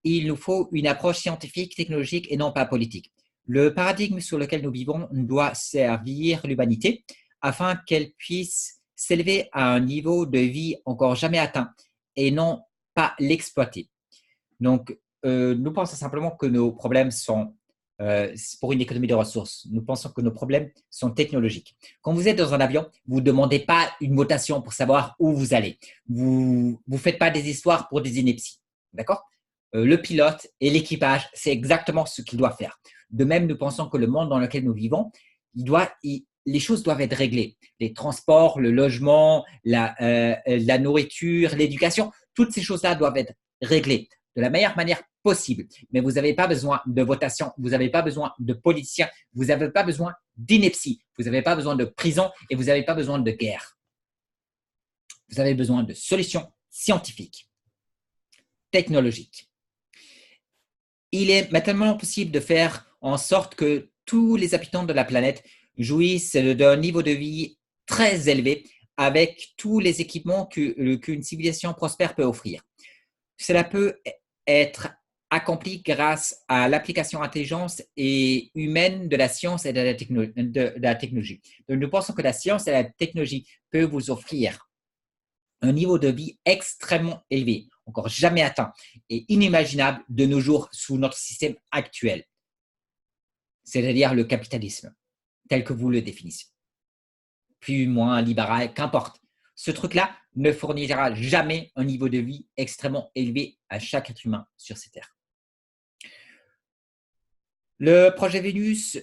A: Il nous faut une approche scientifique, technologique et non pas politique. Le paradigme sur lequel nous vivons doit servir l'humanité afin qu'elle puisse s'élever à un niveau de vie encore jamais atteint et non pas l'exploiter. Donc, nous pensons simplement que nos problèmes sont pour une économie de ressources. Nous pensons que nos problèmes sont technologiques. Quand vous êtes dans un avion, vous ne demandez pas une notation pour savoir où vous allez. Vous ne faites pas des histoires pour des inepties. D'accord? Le pilote et l'équipage, c'est exactement ce qu'il doit faire. De même, nous pensons que le monde dans lequel nous vivons, les choses doivent être réglées. Les transports, le logement, la nourriture, l'éducation, toutes ces choses-là doivent être réglées de la meilleure manière possible. Mais vous n'avez pas besoin de votation, vous n'avez pas besoin de politiciens, vous n'avez pas besoin d'ineptie, vous n'avez pas besoin de prison et vous n'avez pas besoin de guerre. Vous avez besoin de solutions scientifiques, technologiques. Il est maintenant possible de faire en sorte que tous les habitants de la planète jouissent d'un niveau de vie très élevé avec tous les équipements qu'une civilisation prospère peut offrir. Cela peut être accompli grâce à l'application intelligente et humaine de la science et de la technologie. Donc, nous pensons que la science et la technologie peuvent vous offrir un niveau de vie extrêmement élevé, encore jamais atteint et inimaginable de nos jours sous notre système actuel, c'est-à-dire le capitalisme, tel que vous le définissez. Plus, moins, libéral, qu'importe. Ce truc-là ne fournira jamais un niveau de vie extrêmement élevé à chaque être humain sur ces terres. Le projet Vénus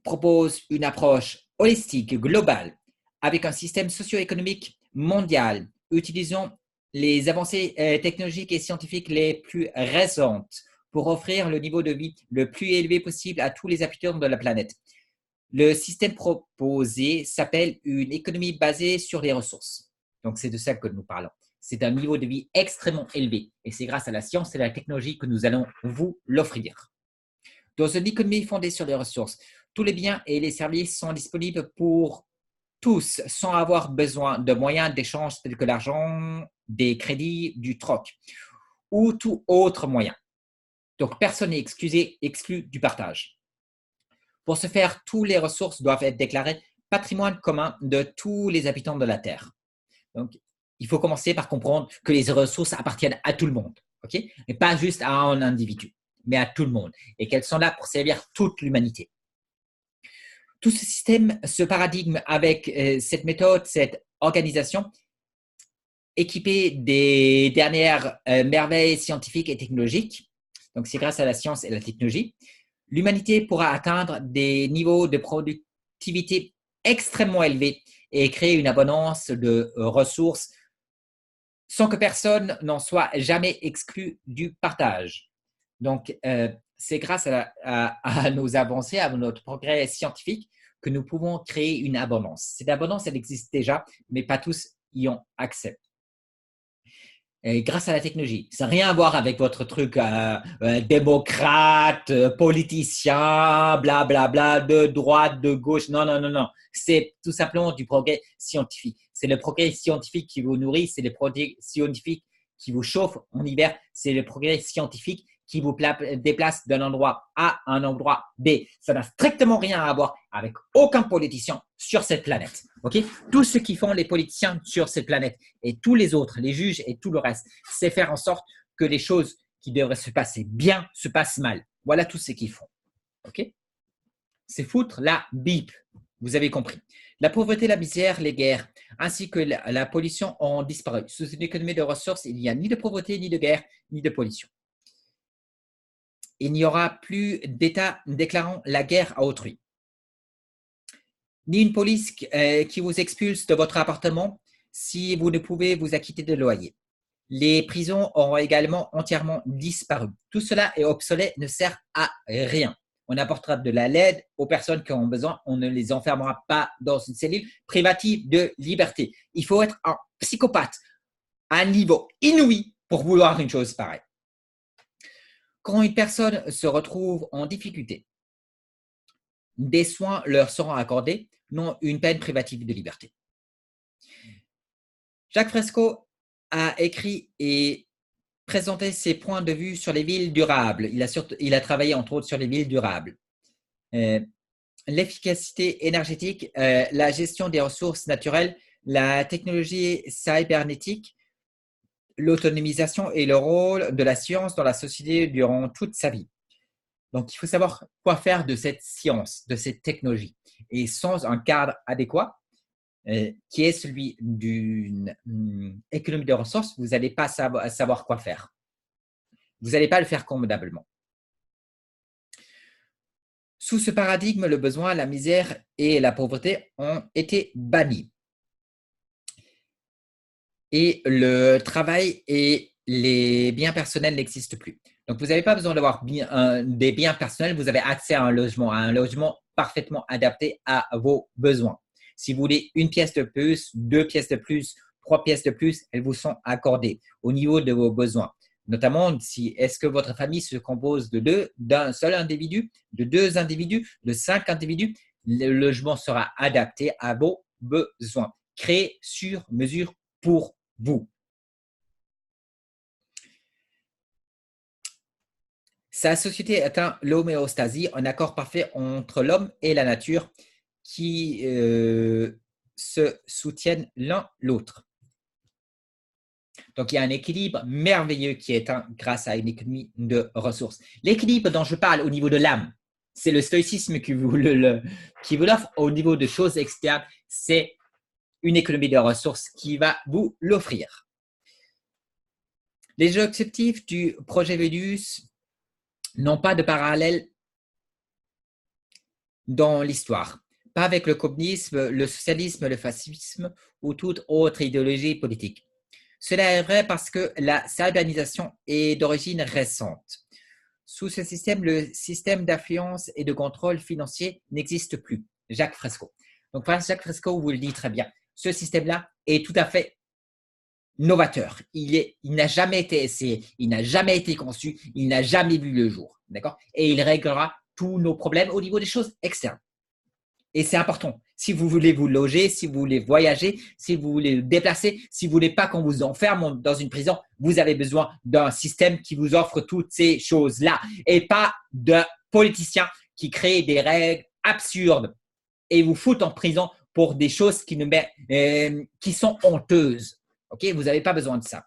A: propose une approche holistique, globale, avec un système socio-économique mondial, utilisant les avancées technologiques et scientifiques les plus récentes pour offrir le niveau de vie le plus élevé possible à tous les habitants de la planète. Le système proposé s'appelle une économie basée sur les ressources. Donc, c'est de ça que nous parlons. C'est un niveau de vie extrêmement élevé et c'est grâce à la science et à la technologie que nous allons vous l'offrir. Dans une économie fondée sur les ressources, tous les biens et les services sont disponibles pour tous sans avoir besoin de moyens d'échange tels que l'argent, des crédits, du troc ou tout autre moyen. Donc, personne n'est exclu du partage. Pour ce faire, toutes les ressources doivent être déclarées patrimoine commun de tous les habitants de la Terre. Donc, il faut commencer par comprendre que les ressources appartiennent à tout le monde, ok? Et pas juste à un individu, mais à tout le monde, et qu'elles sont là pour servir toute l'humanité. Tout ce système, ce paradigme avec cette méthode, cette organisation, équipée des dernières merveilles scientifiques et technologiques, donc c'est grâce à la science et la technologie, l'humanité pourra atteindre des niveaux de productivité extrêmement élevés et créer une abondance de ressources sans que personne n'en soit jamais exclu du partage. Donc, c'est grâce à nos avancées, à notre progrès scientifique, que nous pouvons créer une abondance. Cette abondance, elle existe déjà, mais pas tous y ont accès. Et grâce à la technologie. Ça n'a rien à voir avec votre truc démocrate, politicien, blablabla, bla, bla, de droite, de gauche. Non, non, non, non. C'est tout simplement du progrès scientifique. C'est le progrès scientifique qui vous nourrit, c'est le progrès scientifique qui vous chauffe en hiver, c'est le progrès scientifique qui vous déplace d'un endroit A à un endroit B. Ça n'a strictement rien à voir avec aucun politicien sur cette planète. Okay? Tout ce qu'ils font les politiciens sur cette planète et tous les autres, les juges et tout le reste, c'est faire en sorte que les choses qui devraient se passer bien se passent mal. Voilà tout ce qu'ils font. Okay? C'est foutre la bip. Vous avez compris. La pauvreté, la misère, les guerres, ainsi que la pollution ont disparu. Sous une économie de ressources, il n'y a ni de pauvreté, ni de guerre, ni de pollution. Il n'y aura plus d'État déclarant la guerre à autrui. Ni une police qui vous expulse de votre appartement si vous ne pouvez vous acquitter de loyer. Les prisons auront également entièrement disparu. Tout cela est obsolète, ne sert à rien. On apportera de l'aide aux personnes qui en ont besoin. On ne les enfermera pas dans une cellule privative de liberté. Il faut être un psychopathe à un niveau inouï pour vouloir une chose pareille. Quand une personne se retrouve en difficulté, des soins leur seront accordés, non une peine privative de liberté. Jacques Fresco a écrit et présenté ses points de vue sur les villes durables. Il a travaillé entre autres sur les villes durables. L'efficacité énergétique, la gestion des ressources naturelles, la technologie cybernétique, l'autonomisation et le rôle de la science dans la société durant toute sa vie. Donc, il faut savoir quoi faire de cette science, de cette technologie. Et sans un cadre adéquat, qui est celui d'une économie de ressources, vous n'allez pas savoir quoi faire. Vous n'allez pas le faire convenablement. Sous ce paradigme, le besoin, la misère et la pauvreté ont été bannis. Et le travail et les biens personnels n'existent plus. Donc, vous n'avez pas besoin d'avoir des biens personnels, vous avez accès à un logement parfaitement adapté à vos besoins. Si vous voulez une pièce de plus, 2 pièces de plus, 3 pièces de plus, elles vous sont accordées au niveau de vos besoins. Notamment, est-ce que votre famille se compose d'un seul individu, de 2 individus, de 5 individus, le logement sera adapté à vos besoins, créé sur mesure pour vous. Sa société atteint l'homéostasie, un accord parfait entre l'homme et la nature qui se soutiennent l'un l'autre. Donc, il y a un équilibre merveilleux qui est atteint grâce à une économie de ressources. L'équilibre dont je parle au niveau de l'âme, c'est le stoïcisme qui vous l'offre. Au niveau de choses externes, c'est une économie de ressources qui va vous l'offrir. Les objectifs du projet Vénus n'ont pas de parallèle dans l'histoire. Pas avec le communisme, le socialisme, le fascisme ou toute autre idéologie politique. Cela est vrai parce que la cybernisation est d'origine récente. Sous ce système, le système d'influence et de contrôle financier n'existe plus. Jacques Fresco. Donc, Jacques Fresco vous le dit très bien. Ce système-là est tout à fait novateur. Il n'a jamais été essayé, il n'a jamais été conçu, il n'a jamais vu le jour. D'accord? Et il réglera tous nos problèmes au niveau des choses externes. Et c'est important. Si vous voulez vous loger, si vous voulez voyager, si vous voulez vous déplacer, si vous voulez pas qu'on vous enferme dans une prison, vous avez besoin d'un système qui vous offre toutes ces choses-là et pas de politiciens qui créent des règles absurdes et vous foutent en prison pour des choses qui sont honteuses. Okay? Vous n'avez pas besoin de ça.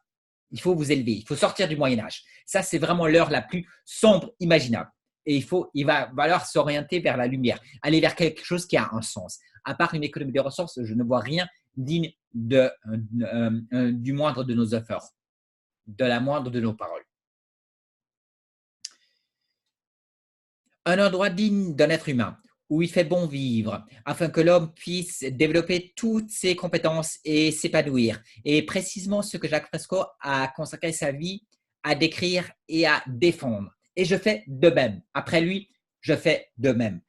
A: Il faut vous élever. Il faut sortir du Moyen-Âge. Ça, c'est vraiment l'heure la plus sombre imaginable. Et il va falloir s'orienter vers la lumière, aller vers quelque chose qui a un sens. À part une économie de ressources, je ne vois rien digne du moindre de nos efforts, de la moindre de nos paroles. Un endroit digne d'un être humain, où il fait bon vivre, afin que l'homme puisse développer toutes ses compétences et s'épanouir. Et précisément ce que Jacques Fresco a consacré sa vie à décrire et à défendre. Et je fais de même. Après lui, je fais de même.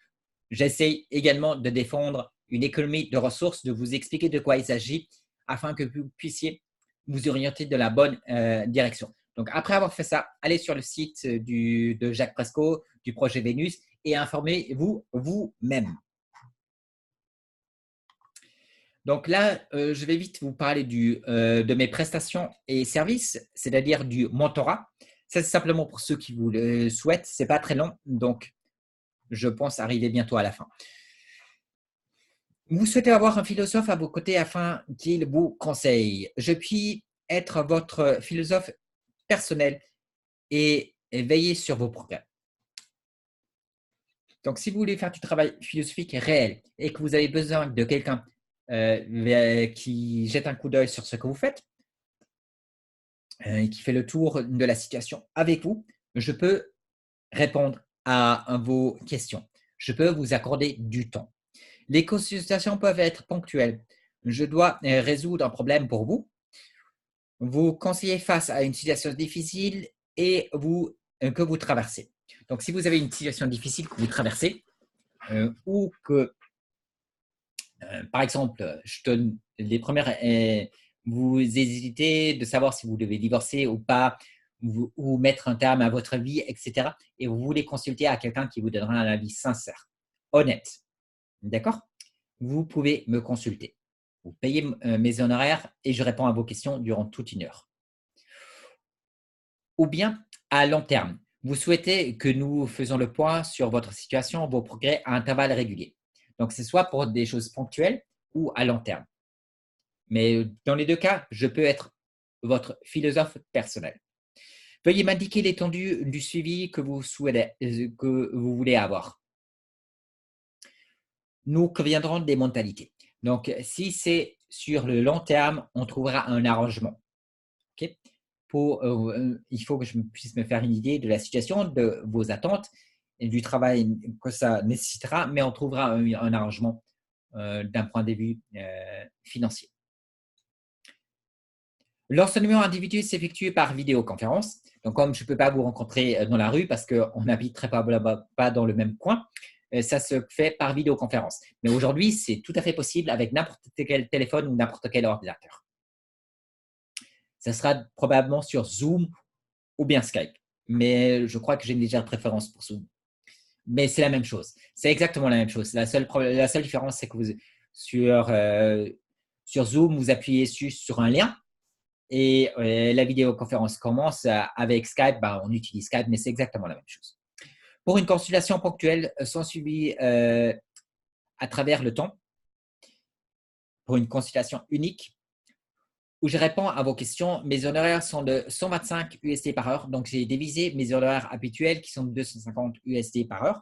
A: J'essaie également de défendre une économie de ressources, de vous expliquer de quoi il s'agit, afin que vous puissiez vous orienter de la bonne direction. Donc, après avoir fait ça, allez sur le site de Jacques Fresco, du projet Vénus, et informez-vous vous-même. Donc là, je vais vite vous parler de mes prestations et services, c'est-à-dire du mentorat. Ça, c'est simplement pour ceux qui vous le souhaitent. Ce n'est pas très long, donc je pense arriver bientôt à la fin. Vous souhaitez avoir un philosophe à vos côtés afin qu'il vous conseille. Je puis être votre philosophe personnel et veiller sur vos progrès. Donc, si vous voulez faire du travail philosophique réel et que vous avez besoin de quelqu'un qui jette un coup d'œil sur ce que vous faites et qui fait le tour de la situation avec vous, je peux répondre à vos questions. Je peux vous accorder du temps. Les consultations peuvent être ponctuelles. Je dois résoudre un problème pour vous, vous conseiller face à une situation difficile et que vous traversez. Donc, si vous avez une situation difficile que vous traversez ou que, par exemple, je donne les premières, vous hésitez de savoir si vous devez divorcer ou pas, ou mettre un terme à votre vie, etc. Et vous voulez consulter à quelqu'un qui vous donnera un avis sincère, honnête. D'accord? Vous pouvez me consulter. Vous payez mes honoraires et je réponds à vos questions durant toute une heure. Ou bien, à long terme, vous souhaitez que nous faisions le point sur votre situation, vos progrès à intervalles réguliers. Donc, c'est soit pour des choses ponctuelles ou à long terme. Mais dans les deux cas, je peux être votre philosophe personnel. Veuillez m'indiquer l'étendue du suivi que vous voulez avoir. Nous conviendrons des modalités. Donc, si c'est sur le long terme, on trouvera un arrangement. Okay? Il faut que je puisse me faire une idée de la situation, de vos attentes et du travail que ça nécessitera, mais on trouvera un arrangement d'un point de vue financier. L'enseignement individuel s'effectue par vidéoconférence. Donc, comme je ne peux pas vous rencontrer dans la rue parce qu'on n'habite très probablement pas dans le même coin, ça se fait par vidéoconférence. Mais aujourd'hui, c'est tout à fait possible avec n'importe quel téléphone ou n'importe quel ordinateur. Ça sera probablement sur Zoom ou bien Skype. Mais je crois que j'ai une légère préférence pour Zoom. Mais c'est la même chose. C'est exactement la même chose. La seule différence, c'est que sur Zoom, vous appuyez sur un lien et la vidéoconférence commence avec Skype, bah, on utilise Skype, mais c'est exactement la même chose. Pour une consultation ponctuelle sans suivi à travers le temps, pour une consultation unique, où je réponds à vos questions, mes honoraires sont de 125 USD par heure. Donc, j'ai divisé mes honoraires habituels qui sont de 250 USD par heure.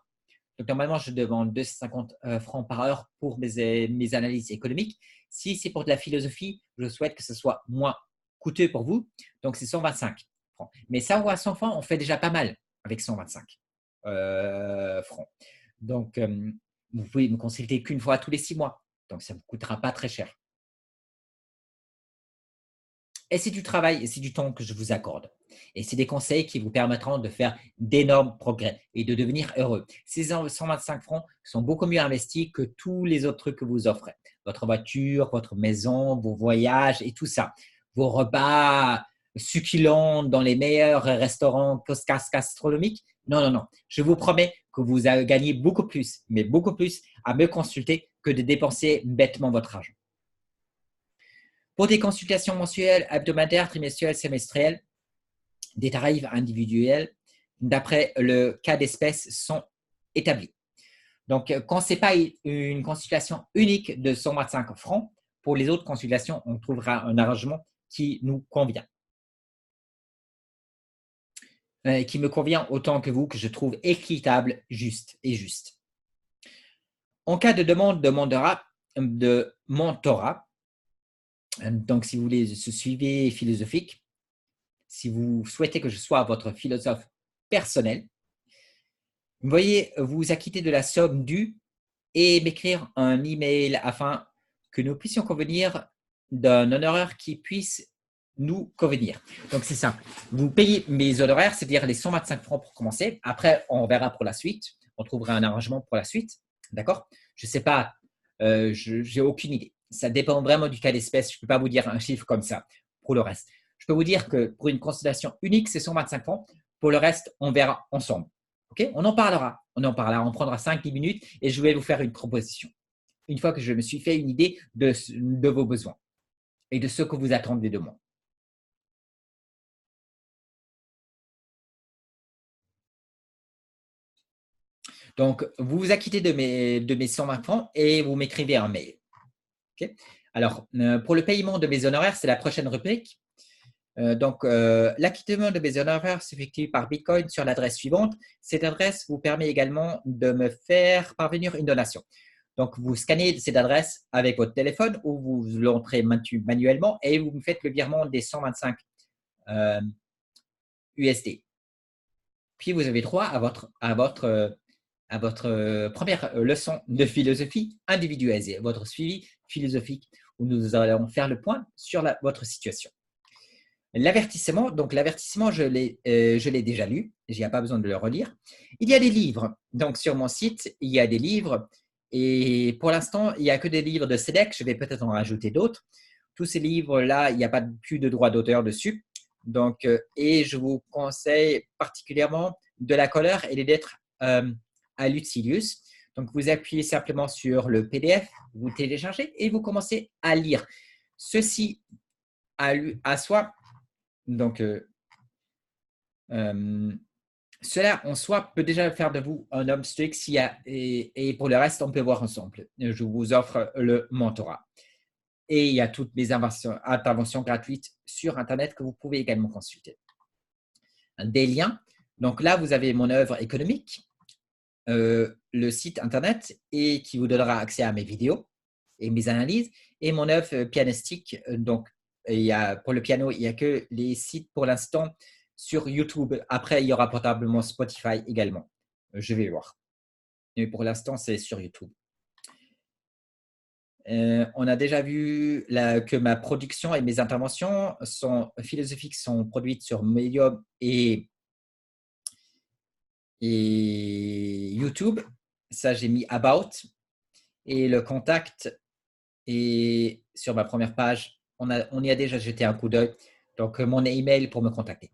A: Donc, normalement, je demande 250 francs par heure pour mes analyses économiques. Si c'est pour de la philosophie, je souhaite que ce soit moins coûteux pour vous. Donc, c'est 125 francs. Mais ça, à 100 francs, on fait déjà pas mal avec 125 francs. Donc, vous pouvez me consulter qu'une fois tous les 6 mois. Donc, ça ne vous coûtera pas très cher. Et c'est du travail et c'est du temps que je vous accorde. Et c'est des conseils qui vous permettront de faire d'énormes progrès et de devenir heureux. Ces 125 francs sont beaucoup mieux investis que tous les autres trucs que vous offrez. Votre voiture, votre maison, vos voyages et tout ça. Vos repas succulents dans les meilleurs restaurants gastronomiques. Non, non, non. Je vous promets que vous allez gagner beaucoup plus, mais beaucoup plus à me consulter que de dépenser bêtement votre argent. Pour des consultations mensuelles, hebdomadaires, trimestrielles, semestrielles, des tarifs individuels d'après le cas d'espèce sont établis. Donc, quand ce n'est pas une consultation unique de 125 francs, pour les autres consultations, on trouvera un arrangement qui nous convient. Qui me convient autant que vous, que je trouve équitable, juste et juste. En cas de demande de mentorat, donc si vous voulez ce suivi philosophique, si vous souhaitez que je sois votre philosophe personnel, vous voyez, vous acquitter de la somme due et m'écrire un email afin que nous puissions convenir d'un honoraire qui puisse nous convenir. Donc, c'est simple. Vous payez mes honoraires, c'est-à-dire les 125 francs pour commencer. Après, on verra pour la suite. On trouvera un arrangement pour la suite. D'accord? Je ne sais pas. Je n'ai aucune idée. Ça dépend vraiment du cas d'espèce. Je ne peux pas vous dire un chiffre comme ça pour le reste. Je peux vous dire que pour une consultation unique, c'est 125 francs. Pour le reste, on verra ensemble. Okay? On en parlera. On prendra 5-10 minutes et je vais vous faire une proposition. Une fois que je me suis fait une idée de vos besoins et de ce que vous attendez de moi. Donc, vous vous acquittez de mes 120 francs et vous m'écrivez un mail. Okay? Alors, pour le paiement de mes honoraires, c'est la prochaine rubrique. L'acquittement de mes honoraires s'effectue par Bitcoin sur l'adresse suivante. Cette adresse vous permet également de me faire parvenir une donation. Donc, vous scannez cette adresse avec votre téléphone ou vous l'entrez manuellement et vous me faites le virement des 125 USD. Puis, vous avez droit à votre première leçon de philosophie individualisée, votre suivi philosophique où nous allons faire le point sur votre situation. L'avertissement, je l'ai déjà lu, il n'y a pas besoin de le relire. Il y a des livres, donc sur mon site, il y a des livres et pour l'instant, il n'y a que des livres de SEDEC, je vais peut-être en rajouter d'autres. Tous ces livres-là, il n'y a pas plus de droit d'auteur dessus. Donc, et je vous conseille particulièrement De la colère et les lettres à Lucilius. Donc, vous appuyez simplement sur le PDF, vous téléchargez et vous commencez à lire. Ceci à soi, donc cela en soi peut déjà faire de vous un homme strict et pour le reste, on peut voir ensemble. Je vous offre le mentorat. Et il y a toutes mes interventions gratuites sur Internet que vous pouvez également consulter. Des liens. Donc là, vous avez mon œuvre économique, le site Internet et qui vous donnera accès à mes vidéos et mes analyses et mon œuvre pianistique. Donc, pour le piano, il n'y a que les sites pour l'instant sur YouTube. Après, il y aura probablement Spotify également. Je vais voir. Mais pour l'instant, c'est sur YouTube. On a déjà vu que ma production et mes interventions philosophiques sont produites sur Medium et YouTube. Ça, j'ai mis About. Et le contact est sur ma première page. On y a déjà jeté un coup d'œil. Donc, mon email pour me contacter.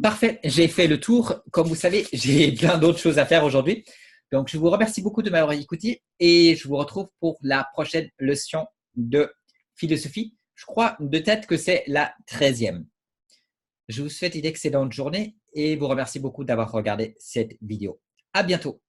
A: Parfait, j'ai fait le tour. Comme vous savez, j'ai plein d'autres choses à faire aujourd'hui. Donc, je vous remercie beaucoup de m'avoir écouté et je vous retrouve pour la prochaine leçon de philosophie. Je crois de tête que c'est la 13e. Je vous souhaite une excellente journée et vous remercie beaucoup d'avoir regardé cette vidéo. À bientôt.